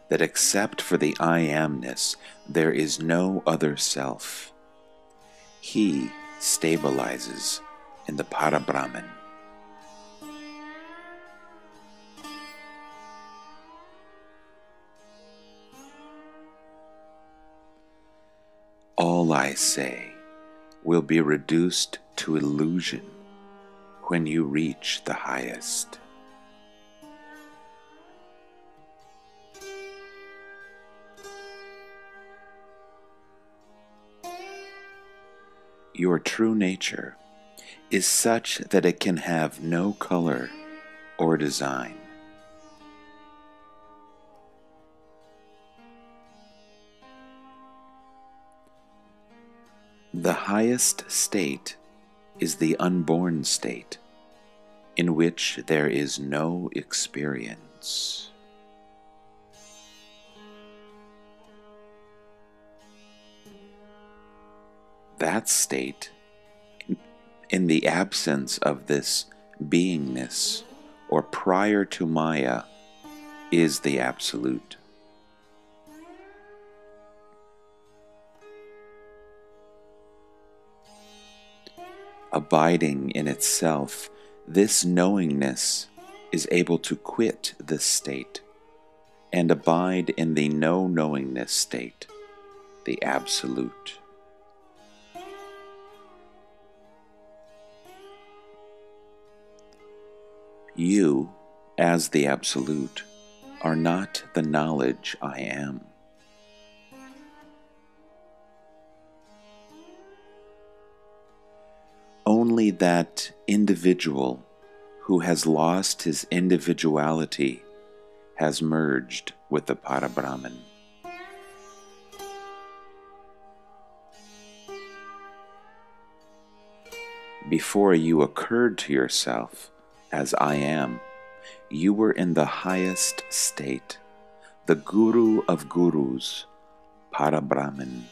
that except for the I amness there is no other self, he stabilizes in the Parabrahman. All I say will be reduced to illusion when you reach the highest. Your true nature is such that it can have no color or design. The highest state is the unborn state, in which there is no experience. That state, in the absence of this beingness or prior to Maya, is the Absolute. Abiding in itself, this knowingness is able to quit this state and abide in the no-knowingness state, the Absolute. You, as the Absolute, are not the knowledge I am. Only that individual who has lost his individuality has merged with the Parabrahman. Before you occurred to yourself as I am, you were in the highest state, the Guru of Gurus, Parabrahman.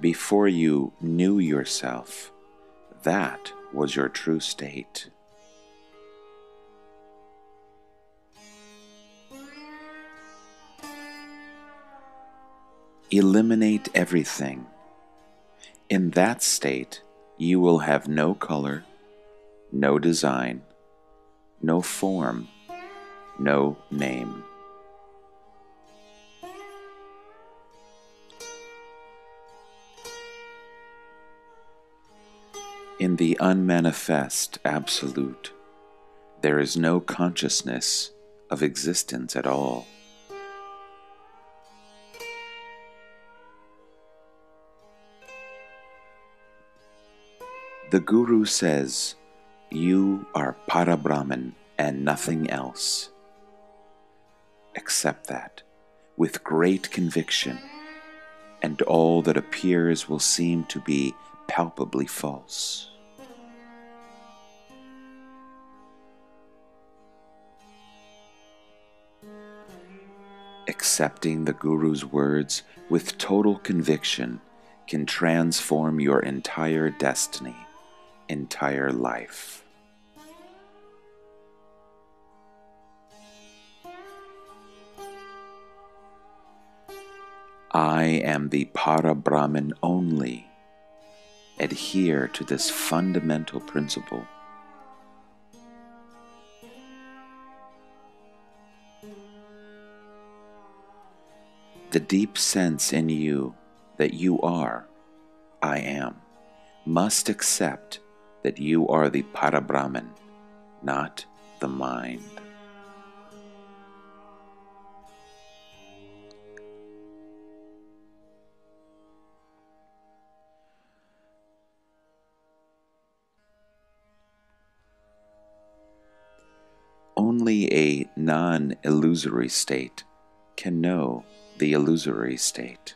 Before you knew yourself, that was your true state. Eliminate everything. In that state, you will have no color, no design, no form, no name. In the unmanifest Absolute, there is no consciousness of existence at all. The Guru says, you are Parabrahman and nothing else. Accept that with great conviction, and all that appears will seem to be palpably false. Accepting the Guru's words with total conviction can transform your entire destiny, entire life. I am the Parabrahman only. Adhere to this fundamental principle. The deep sense in you that you are, I am, must accept that you are the Parabrahman, not the mind. Only a non-illusory state can know the illusory state.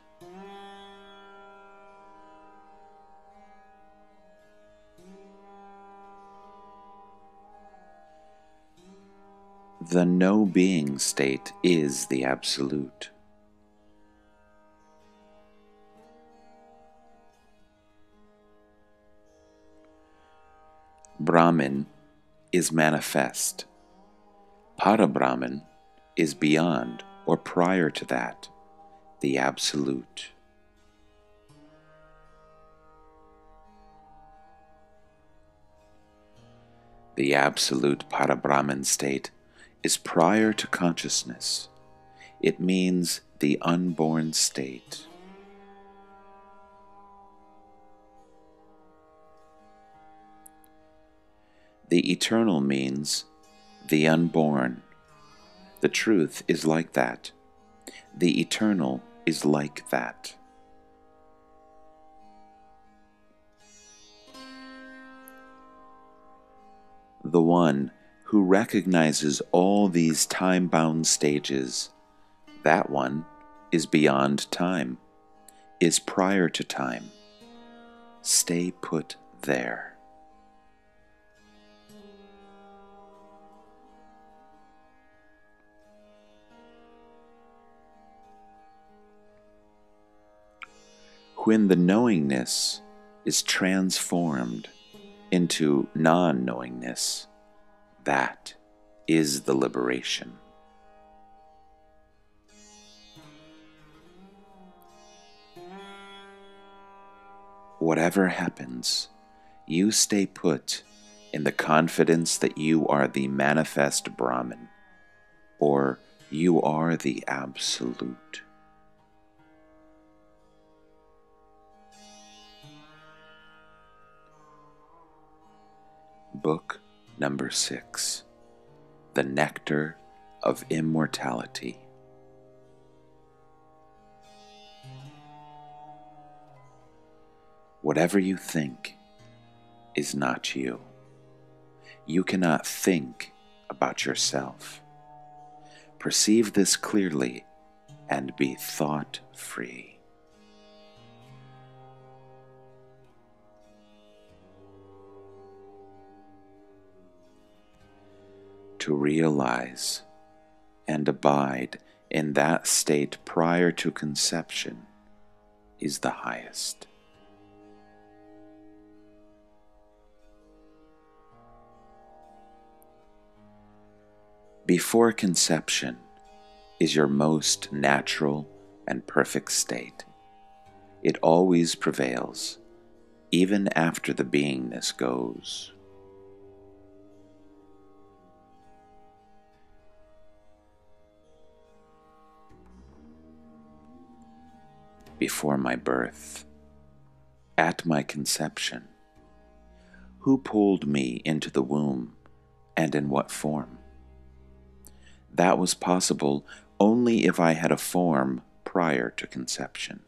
The no-being state is the Absolute. Brahman is manifest. Para-Brahman is beyond or prior to that, the Absolute. The Absolute Para-Brahman state is prior to consciousness. It means the unborn state. The eternal means the unborn. The truth is like that. The eternal is like that. The one who recognizes all these time-bound stages, that one is beyond time, is prior to time. Stay put there. When the knowingness is transformed into non-knowingness, that is the liberation. Whatever happens, you stay put in the confidence that you are the manifest Brahman, or you are the Absolute. Book number 6, The Nectar of Immortality. Whatever you think is not you. You cannot think about yourself. Perceive this clearly and be thought-free. To realize and abide in that state prior to conception is the highest. Before conception is your most natural and perfect state. It always prevails, even after the beingness goes. Before my birth, at my conception, who pulled me into the womb and in what form? That was possible only if I had a form prior to conception.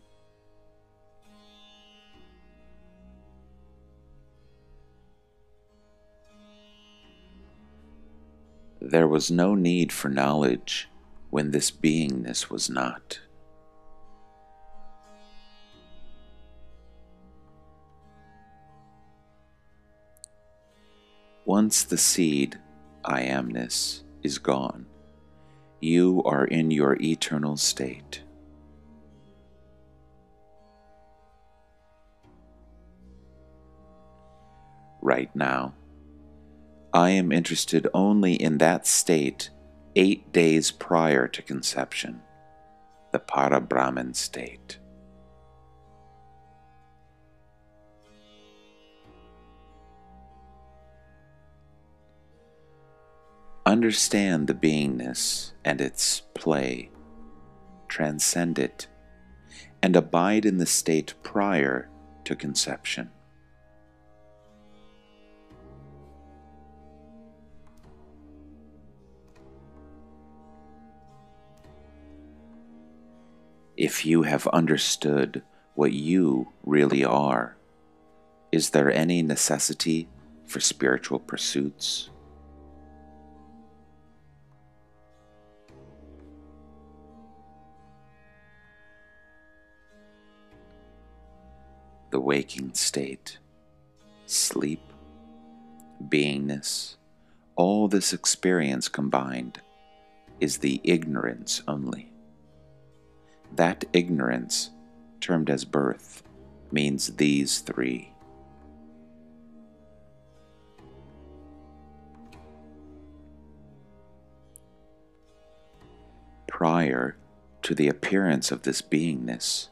There was no need for knowledge when this beingness was not. Once the seed, I amness, is gone, you are in your eternal state. Right now, I am interested only in that state 8 days prior to conception, the Para-Brahman state. Understand the beingness and its play, transcend it, and abide in the state prior to conception. If you have understood what you really are, is there any necessity for spiritual pursuits? The waking state, sleep, beingness, all this experience combined is the ignorance only. That ignorance, termed as birth, means these three. Prior to the appearance of this beingness,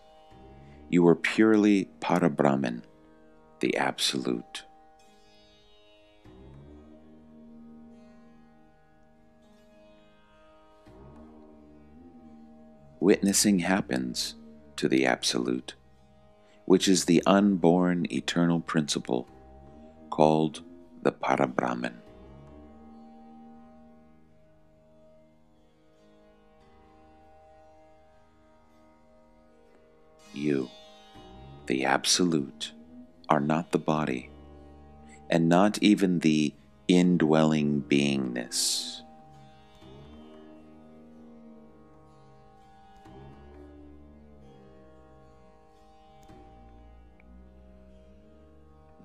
you were purely Parabrahman, the Absolute. Witnessing happens to the Absolute, which is the unborn eternal principle called the Parabrahman. You, the Absolute, are not the body, and not even the indwelling beingness.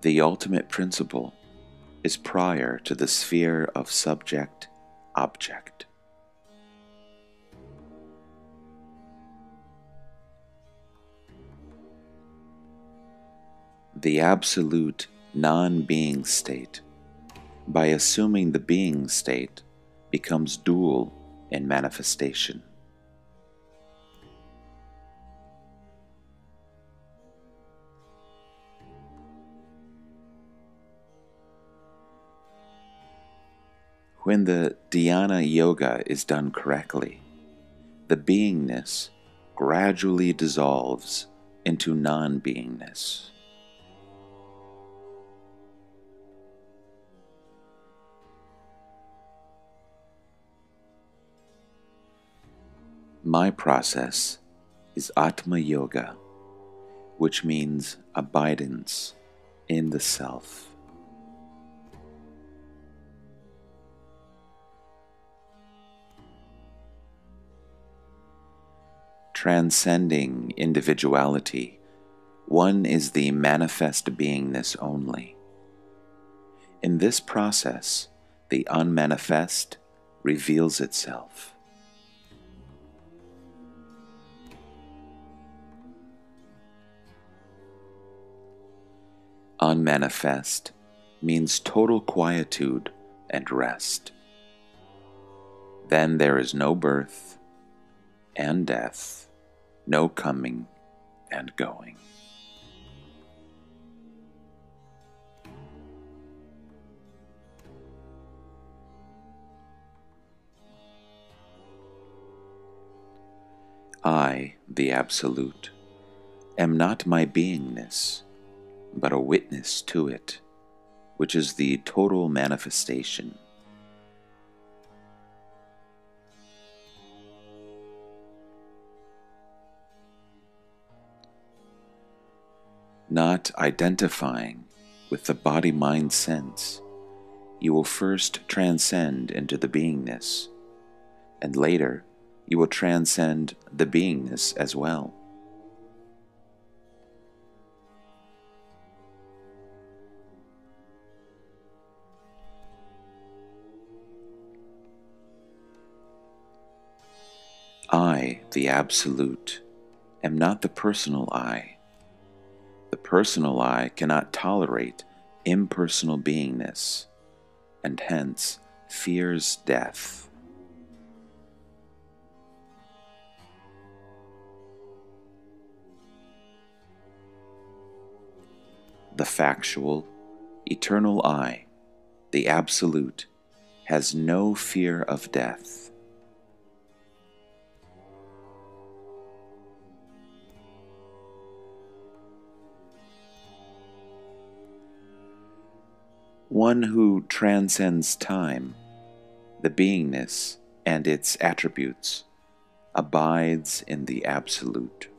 The ultimate principle is prior to the sphere of subject-object. The absolute non-being state, by assuming the being state, becomes dual in manifestation. When the dhyana yoga is done correctly, the beingness gradually dissolves into non-beingness. My process is Atma Yoga, which means abidance in the self. Transcending individuality, one is the manifest beingness only. In this process, the unmanifest reveals itself. Unmanifest means total quietude and rest. Then there is no birth and death, no coming and going. I, the Absolute, am not my beingness, but a witness to it, which is the total manifestation. Not identifying with the body-mind sense, you will first transcend into the beingness, and later you will transcend the beingness as well. I, the Absolute, am not the personal I. The personal I cannot tolerate impersonal beingness, and hence fears death. The factual, eternal I, the Absolute, has no fear of death. One who transcends time, the beingness and its attributes, abides in the Absolute.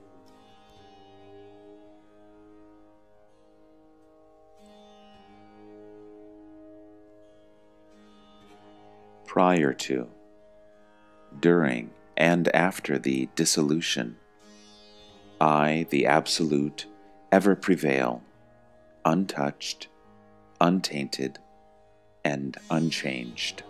Prior to, during, and after the dissolution, I, the Absolute, ever prevail, untouched, untainted, and unchanged.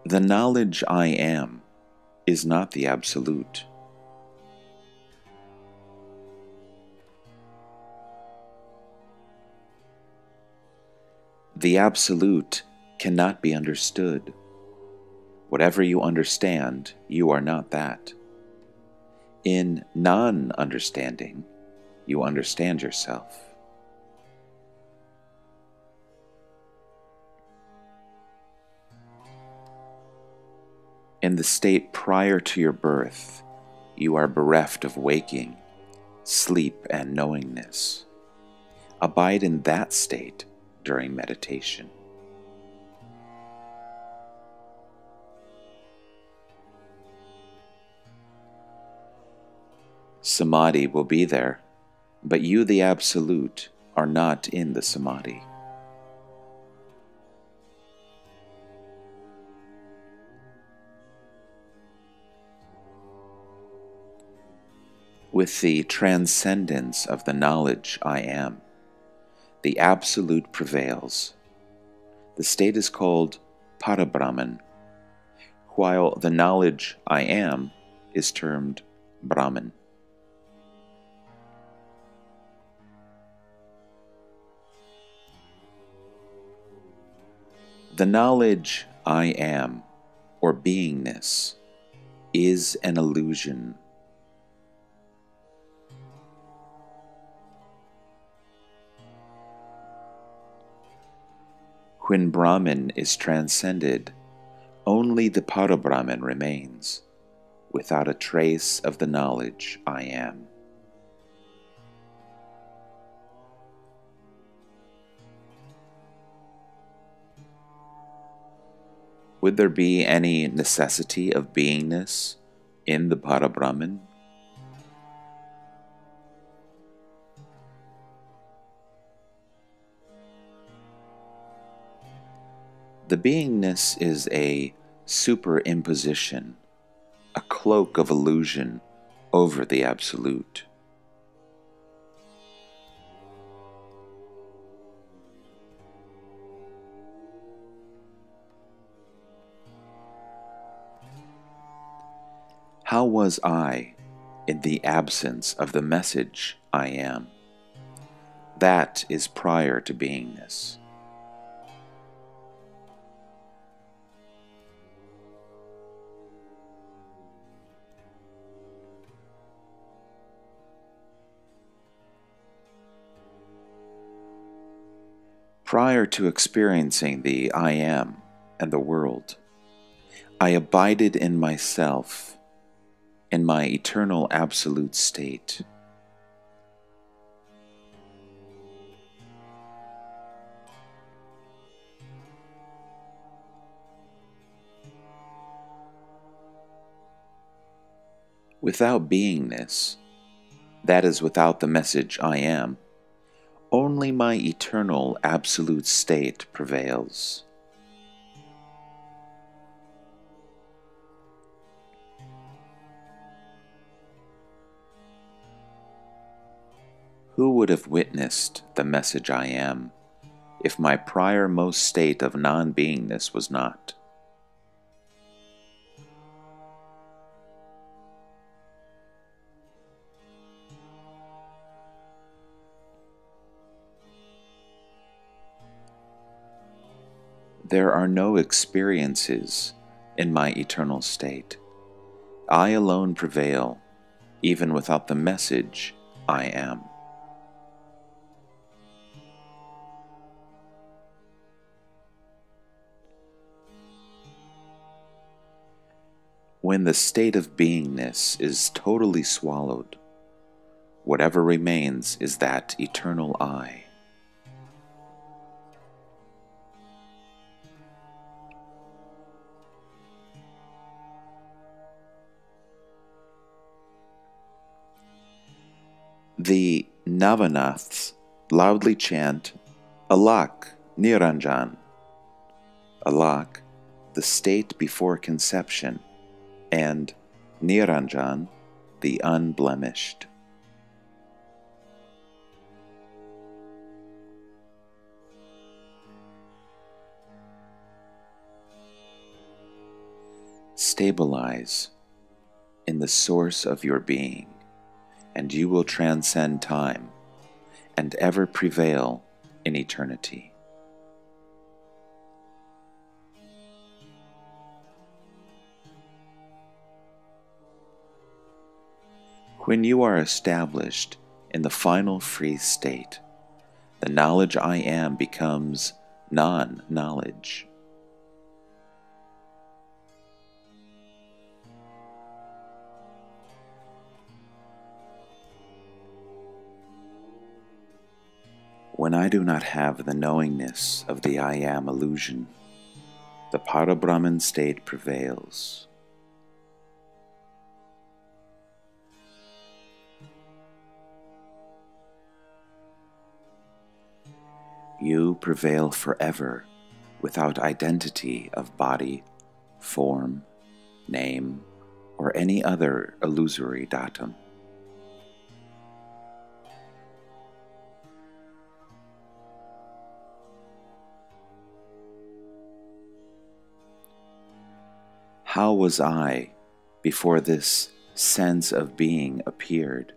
The knowledge I am is not the Absolute. The Absolute cannot be understood. Whatever you understand, you are not that. In non-understanding, you understand yourself. In the state prior to your birth, you are bereft of waking, sleep, and knowingness. Abide in that state during meditation. Samadhi will be there, but you, the Absolute, are not in the Samadhi. With the transcendence of the knowledge I am, the Absolute prevails. The state is called Parabrahman, while the knowledge I am is termed Brahman. The knowledge I am, or beingness, is an illusion. When Brahman is transcended, only the Parabrahman remains, without a trace of the knowledge I am. Would there be any necessity of beingness in the Parabrahman? The beingness is a superimposition, a cloak of illusion over the Absolute. How was I in the absence of the message I am? That is prior to beingness. Prior to experiencing the I am and the world, I abided in myself, in my eternal absolute state. Without beingness, that is without the message I am, only my eternal absolute state prevails. Who would have witnessed the message I am if my priormost state of non-beingness was not? There are no experiences in my eternal state. I alone prevail, even without the message I am. When the state of beingness is totally swallowed, whatever remains is that eternal I. The Navanaths loudly chant, Alak Niranjan. Alak, the state before conception, and Niranjan, the unblemished. Stabilize in the source of your being, and you will transcend time and ever prevail in eternity. When you are established in the final free state, the knowledge I am becomes non-knowledge. When I do not have the knowingness of the I am illusion, the Parabrahman state prevails. You prevail forever without identity of body, form, name, or any other illusory datum. How was I before this sense of being appeared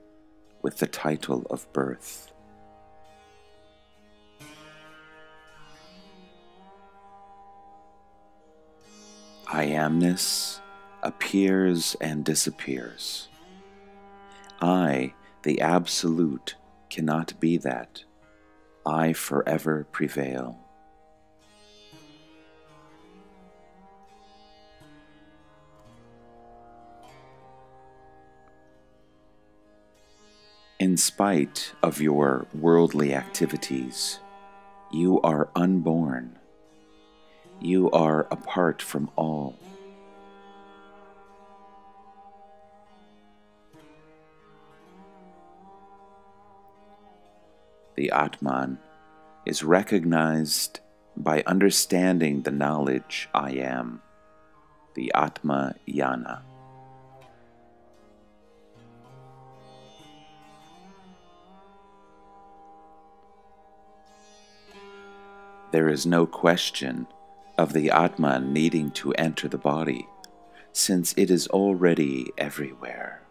with the title of birth? I amness appears and disappears. I, the Absolute, cannot be that. I forever prevail. In spite of your worldly activities, you are unborn. You are apart from all. The Atman is recognized by understanding the knowledge I am, the Atma Jnana. There is no question of the Atman needing to enter the body, since it is already everywhere.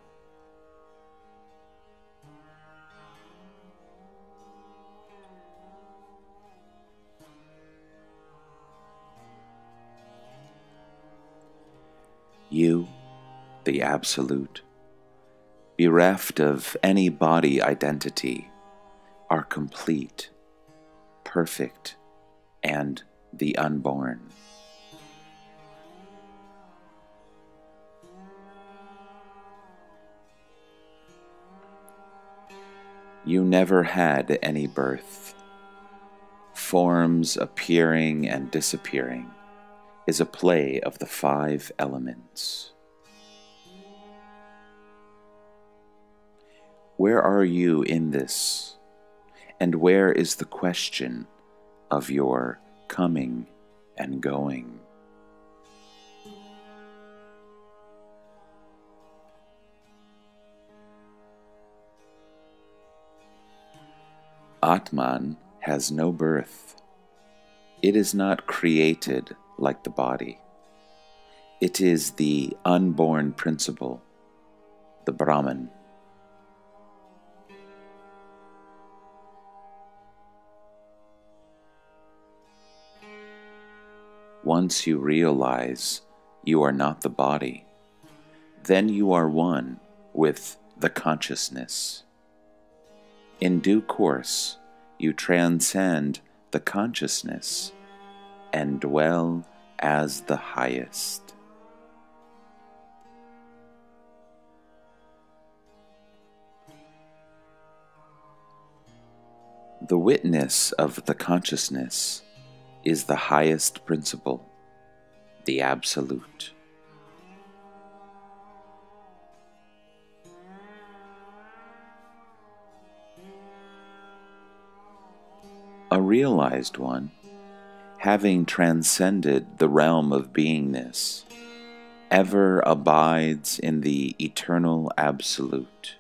You, the Absolute, bereft of any body identity, are complete, perfect, and the unborn. You never had any birth. Forms appearing and disappearing is a play of the 5 elements. Where are you in this? And where is the question of your coming and going? Atman has no birth. It is not created like the body. It is the unborn principle, the Brahman. Once you realize you are not the body, then you are one with the consciousness. In due course, you transcend the consciousness and dwell as the highest. The witness of the consciousness is the highest principle, the Absolute. A realized one, having transcended the realm of beingness, ever abides in the eternal Absolute.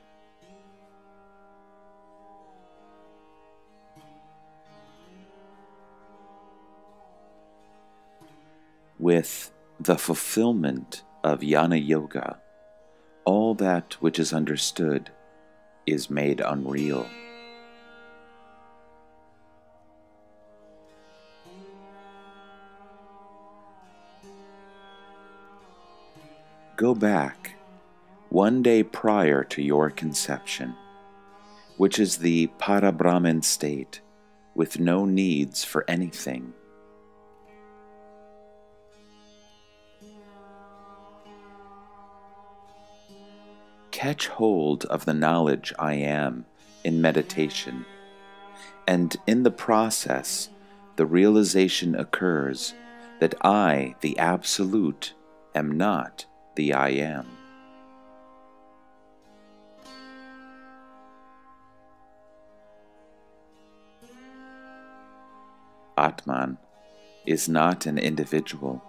With the fulfillment of Jnana Yoga, all that which is understood is made unreal. Go back one day prior to your conception, which is the Parabrahman state with no needs for anything. Catch hold of the knowledge I am in meditation, and in the process, the realization occurs that I, the Absolute, am not the I am. Atman is not an individual.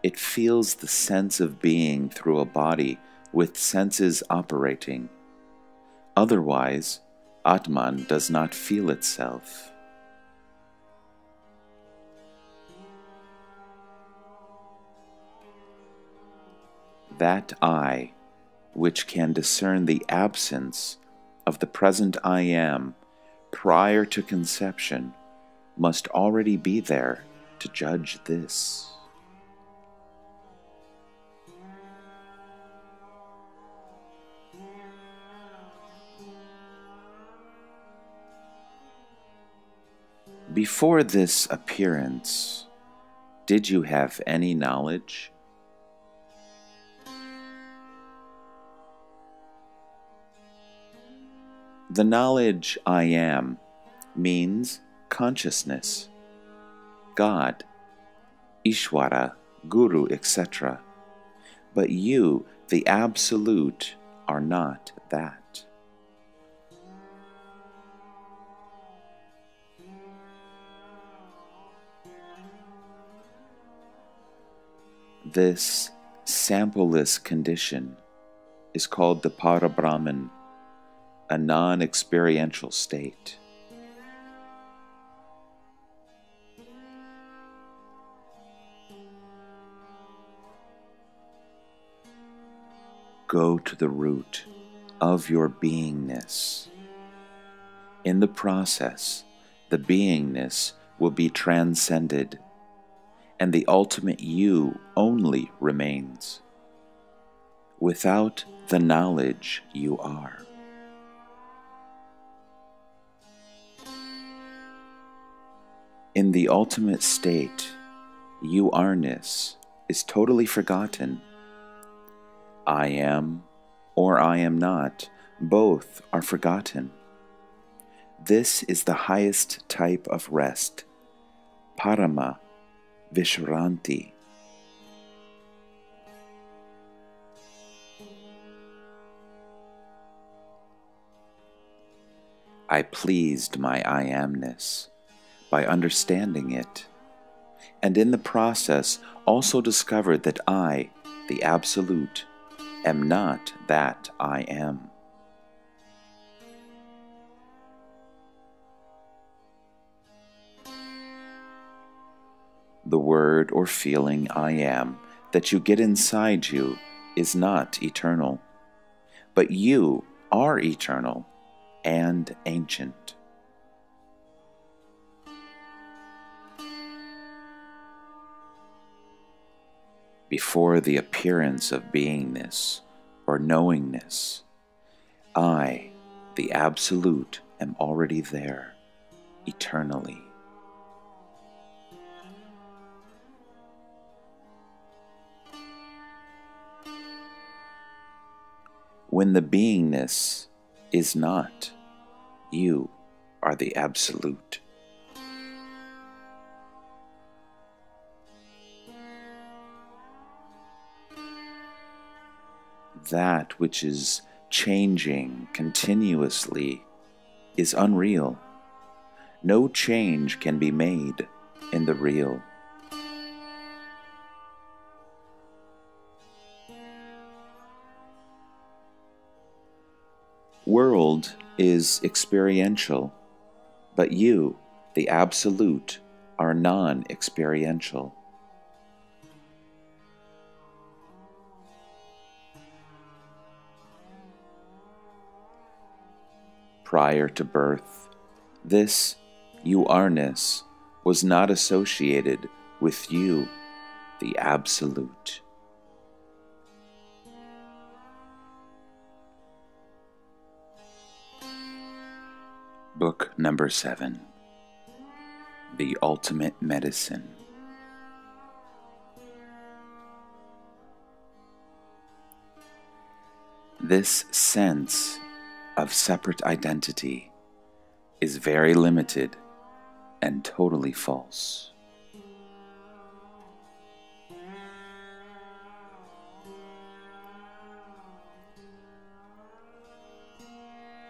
It feels the sense of being through a body with senses operating. Otherwise, Atman does not feel itself. That I, which can discern the absence of the present I am prior to conception, must already be there to judge this. Before this appearance, did you have any knowledge? The knowledge I am means consciousness, God, Ishvara, Guru, etc. But you, the Absolute, are not that. This sampleless condition is called the Parabrahman, a non-experiential state. Go to the root of your beingness. In the process, the beingness will be transcended, and the ultimate you only remains, without the knowledge you are. In the ultimate state, you are-ness is totally forgotten. I am or I am not, both are forgotten. This is the highest type of rest, Parama Vishranti. I pleased my I amness by understanding it, and in the process also discovered that I, the Absolute, am not that I am. The word or feeling I am that you get inside you is not eternal, but you are eternal and ancient. Before the appearance of beingness or knowingness, I, the Absolute, am already there, eternally. When the beingness is not, you are the Absolute. That which is changing continuously is unreal. No change can be made in the real. World is experiential, but you, the Absolute, are non-experiential. Prior to birth, this you are-ness was not associated with you, the Absolute. Book number 7, The Ultimate Medicine. This sense of separate identity is very limited and totally false.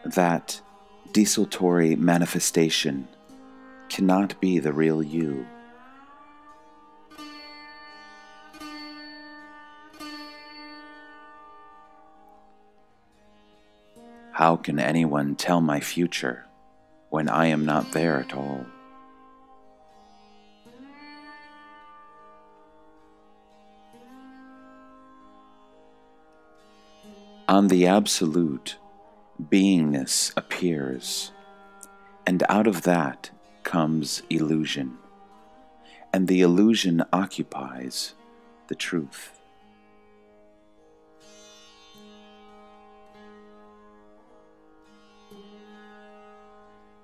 That desultory manifestation cannot be the real you. How can anyone tell my future when I am not there at all? On the Absolute, beingness appears, and out of that comes illusion, and the illusion occupies the truth.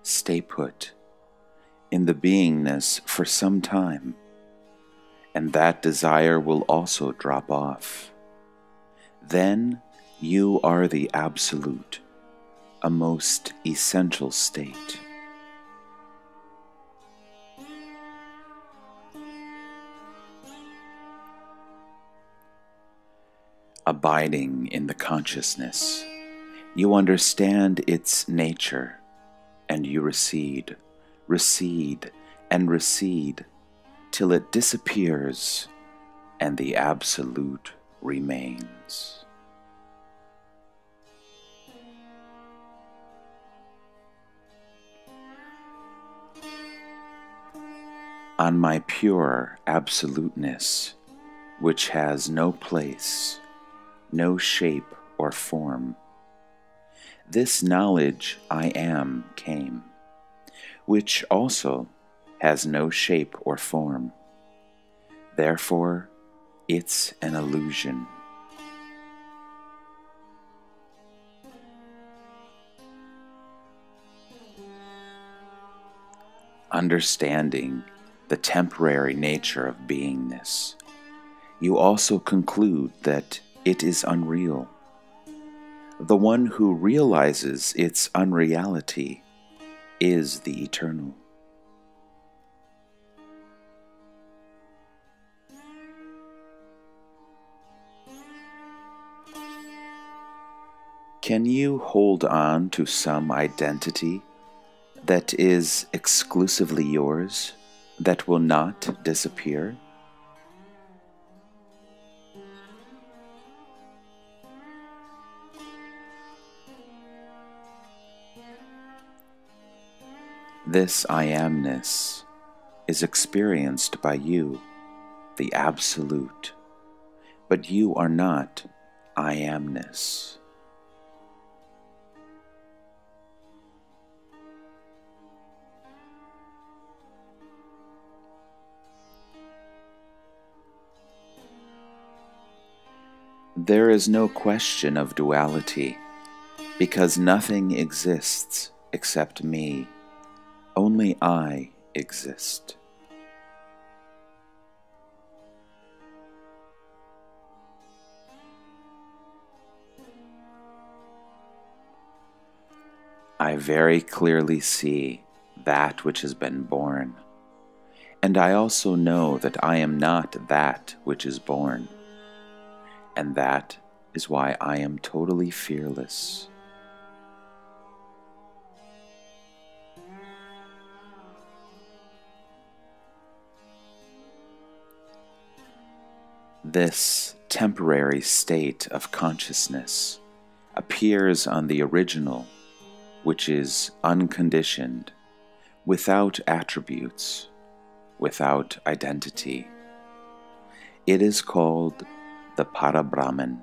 Stay put in the beingness for some time, and that desire will also drop off. Then you are the Absolute, a most essential state. Abiding in the consciousness, you understand its nature, and you recede, and recede, till it disappears, and the Absolute remains. On my pure absoluteness, which has no place, no shape or form, this knowledge I am came, which also has no shape or form. Therefore, it's an illusion. Understanding the temporary nature of beingness, you also conclude that it is unreal. The one who realizes its unreality is the eternal. Can you hold on to some identity that is exclusively yours, that will not disappear? This I amness is experienced by you, the Absolute, but you are not I amness. There is no question of duality, because nothing exists except me. Only I exist. I very clearly see that which has been born, and I also know that I am not that which is born. And that is why I am totally fearless. This temporary state of consciousness appears on the original, which is unconditioned, without attributes, without identity. It is called the Parabrahman.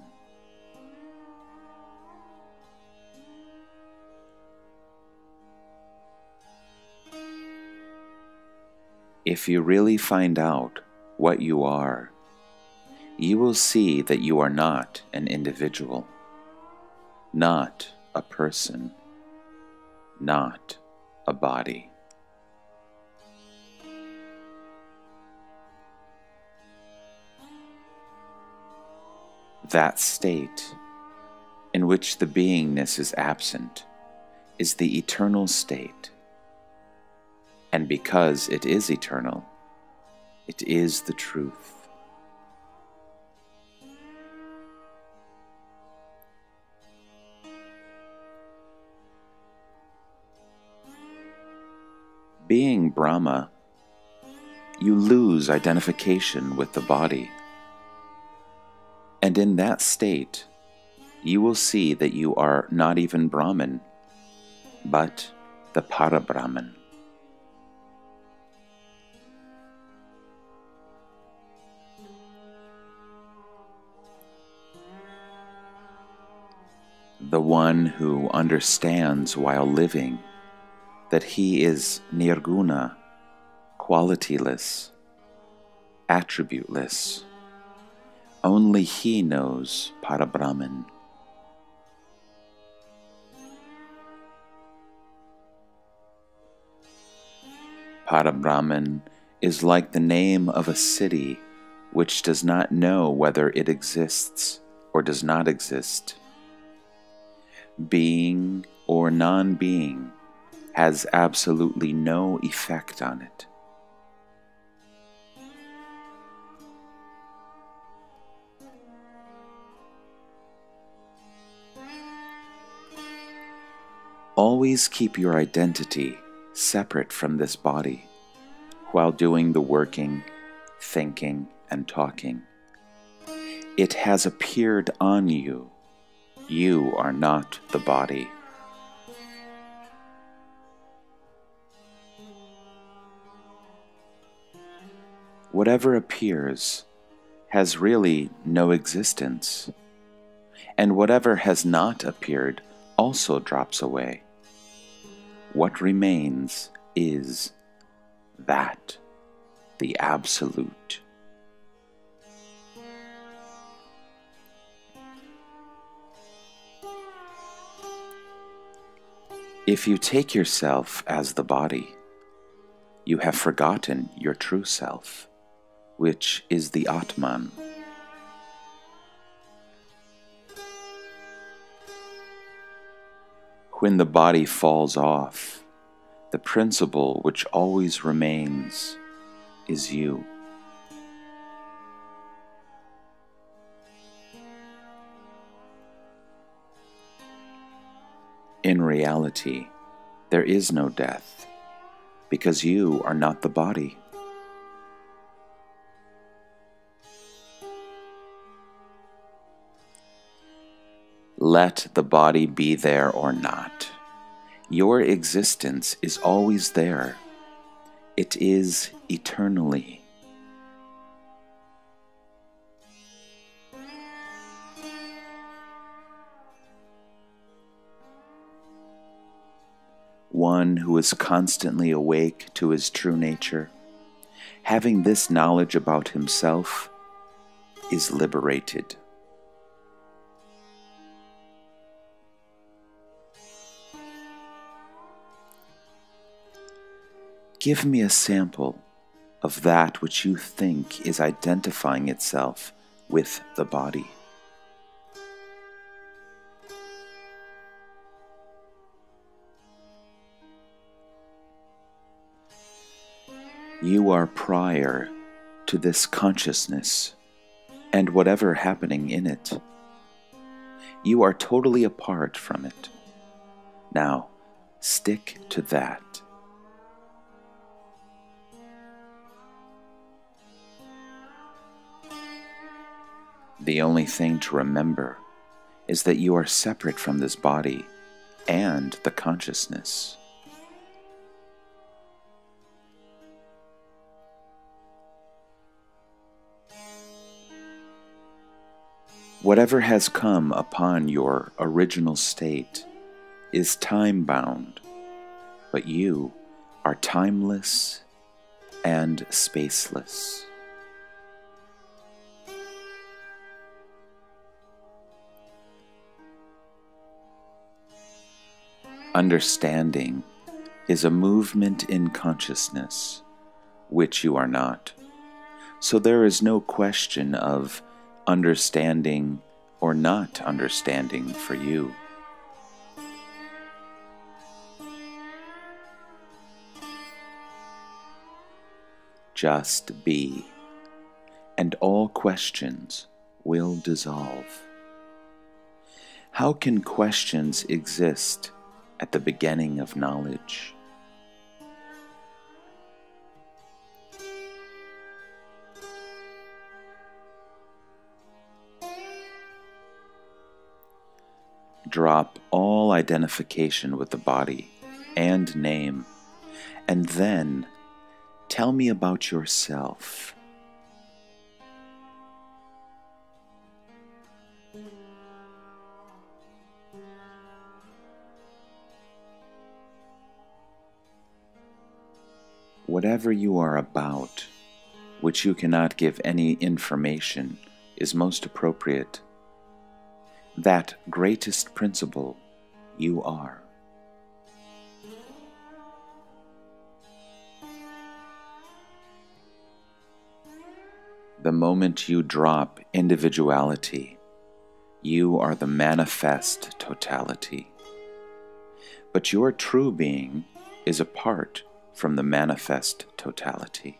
If you really find out what you are, you will see that you are not an individual, not a person, not a body. That state in which the beingness is absent is the eternal state, and because it is eternal, it is the truth. Being Brahma, you lose identification with the body, and in that state, you will see that you are not even Brahman, but the Para-Brahman. The one who understands while living that he is nirguna, qualityless, attributeless. Only he knows Para-Brahman. Para-Brahman is like the name of a city which does not know whether it exists or does not exist. Being or non-being has absolutely no effect on it. Always keep your identity separate from this body while doing the working, thinking, and talking. It has appeared on you. You are not the body. Whatever appears has really no existence, and whatever has not appeared also drops away. What remains is that, the Absolute. If you take yourself as the body, you have forgotten your true self, which is the Atman. When the body falls off, the principle which always remains is you. In reality, there is no death, because you are not the body. Let the body be there or not. Your existence is always there. It is eternally. One who is constantly awake to his true nature, having this knowledge about himself, is liberated. Give me a sample of that which you think is identifying itself with the body. You are prior to this consciousness and whatever happening in it. You are totally apart from it. Now, stick to that. The only thing to remember is that you are separate from this body and the consciousness. Whatever has come upon your original state is time-bound, but you are timeless and spaceless. Understanding is a movement in consciousness, which you are not. So there is no question of understanding or not understanding for you. Just be, and all questions will dissolve. How can questions exist at the beginning of knowledge? Drop all identification with the body and name, and then tell me about yourself. Whatever you are about, which you cannot give any information, is most appropriate. That greatest principle you are. The moment you drop individuality, you are the manifest totality. But your true being is apart from the manifest totality.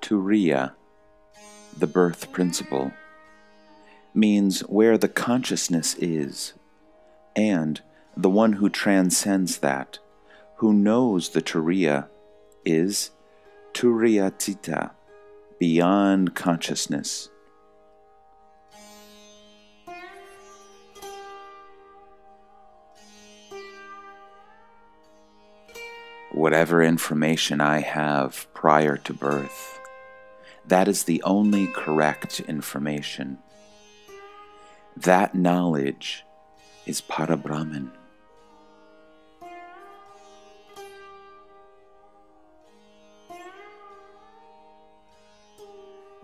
Turiya, the birth principle, means where the consciousness is, and the one who transcends that, who knows the Turiya, is Turiyatita, beyond consciousness. Whatever information I have prior to birth, that is the only correct information. That knowledge is Parabrahman.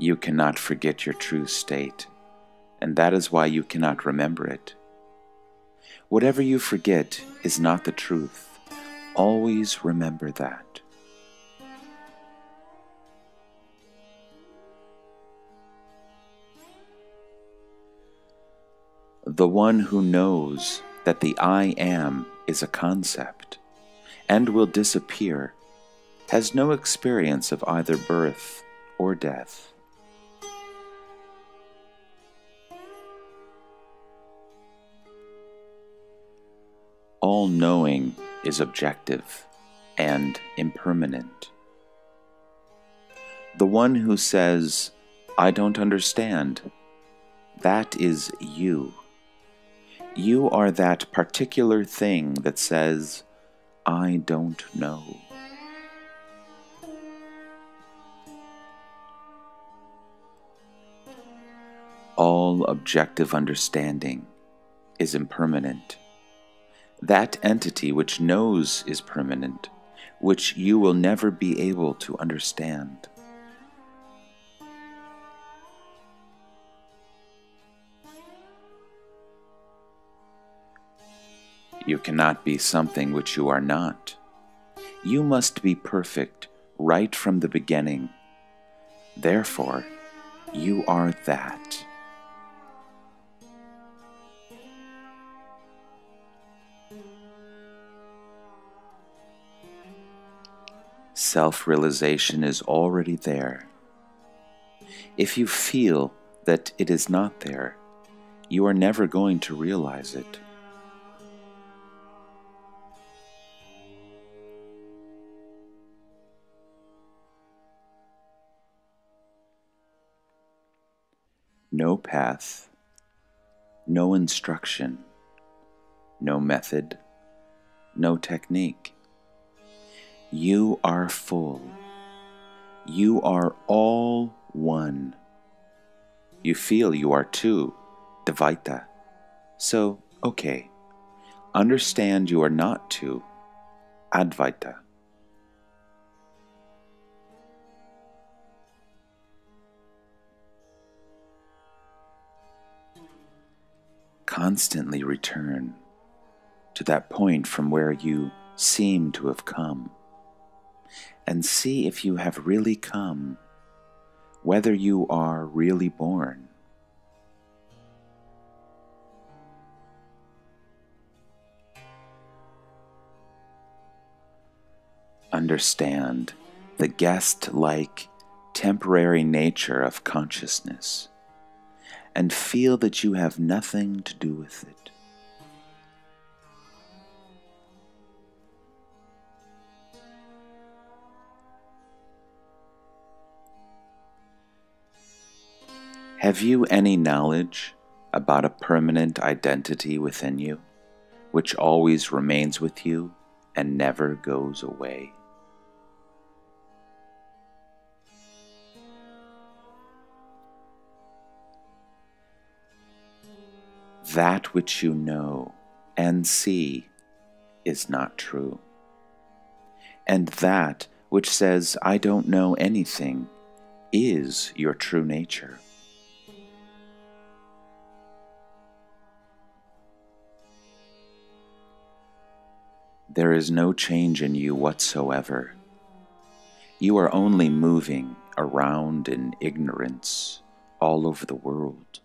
You cannot forget your true state, and that is why you cannot remember it. Whatever you forget is not the truth. Always remember that. The one who knows that the I am is a concept and will disappear has no experience of either birth or death. All knowing is objective and impermanent. The one who says, "I don't understand," that is you. You are that particular thing that says, "I don't know." All objective understanding is impermanent. That entity which knows is permanent, which you will never be able to understand. You cannot be something which you are not. You must be perfect right from the beginning. Therefore, you are that. Self-realization is already there. If you feel that it is not there, you are never going to realize it. No path, no instruction, no method, no technique. You are full. You are all one. You feel you are two, Dvaita. So, okay, understand you are not two, Advaita. constantly return to that point from where you seem to have come, and see if you have really come, whether you are really born. Understand the guest-like, temporary nature of consciousness, and feel that you have nothing to do with it. Have you any knowledge about a permanent identity within you, which always remains with you and never goes away? That which you know and see is not true. And that which says, "I don't know anything," is your true nature. There is no change in you whatsoever. You are only moving around in ignorance all over the world.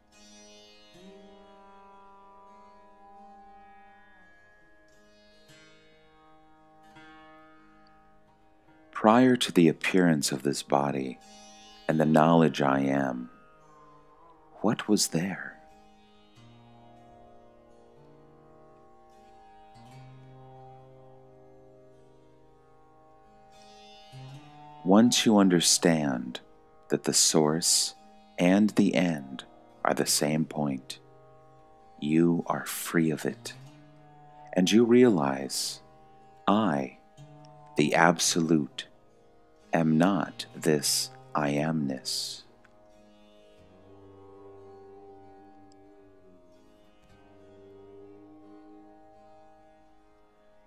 Prior to the appearance of this body and the knowledge I am, what was there? Once you understand that the source and the end are the same point, you are free of it, and you realize, I, the Absolute, am not this I amness.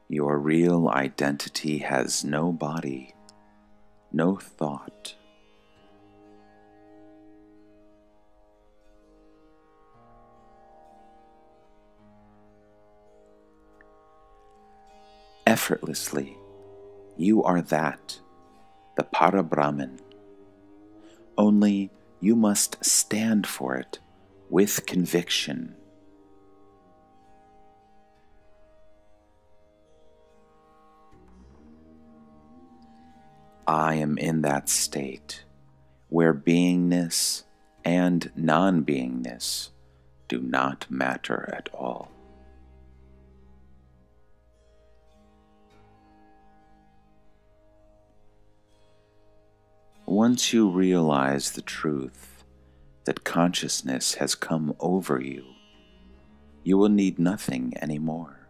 Your real identity has no body, no thought. Effortlessly, you are that, the Parabrahman. Only you must stand for it with conviction. I am in that state where beingness and non-beingness do not matter at all. Once you realize the truth that consciousness has come over you, you will need nothing anymore.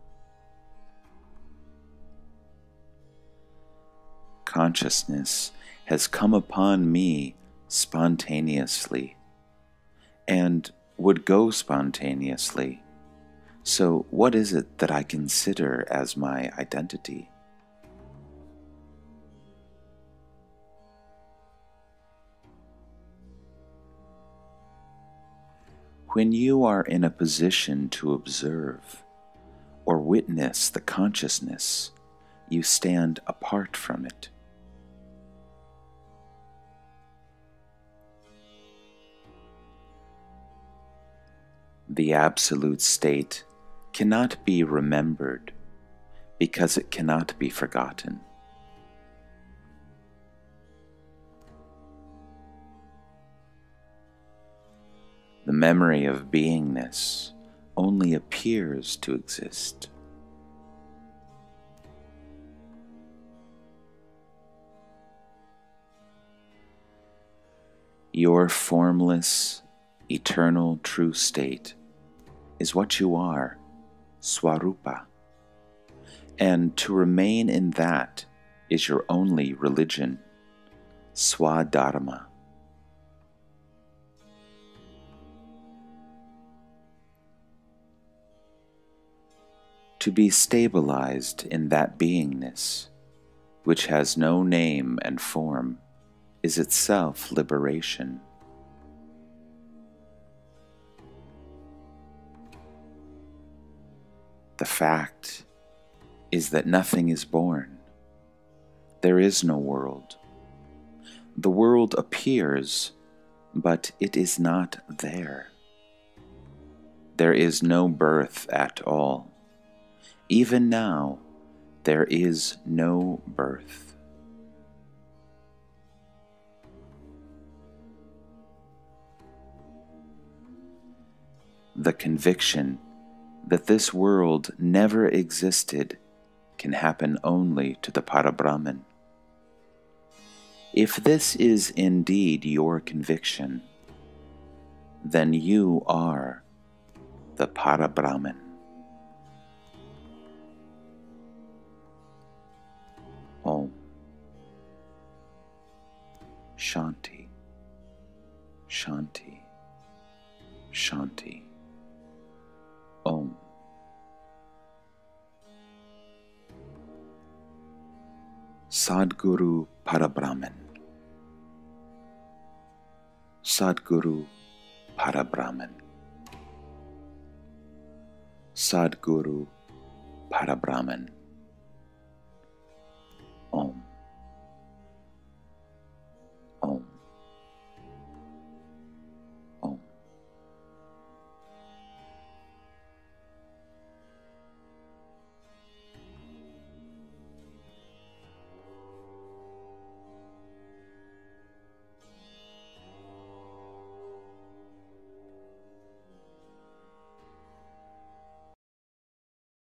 Consciousness has come upon me spontaneously and would go spontaneously. So what is it that I consider as my identity? When you are in a position to observe or witness the consciousness, you stand apart from it. The absolute state cannot be remembered because it cannot be forgotten. The memory of beingness only appears to exist. Your formless, eternal true state is what you are, Swarupa, and to remain in that is your only religion, Swadharma. To be stabilized in that beingness, which has no name and form, is itself liberation. The fact is that nothing is born. There is no world. The world appears, but it is not there. There is no birth at all. Even now, there is no birth. The conviction that this world never existed can happen only to the Parabrahman. If this is indeed your conviction, then you are the Parabrahman. Om. Shanti. Shanti. Shanti. Om. Sadguru Parabrahman. Sadguru Parabrahman. Sadguru Parabrahman.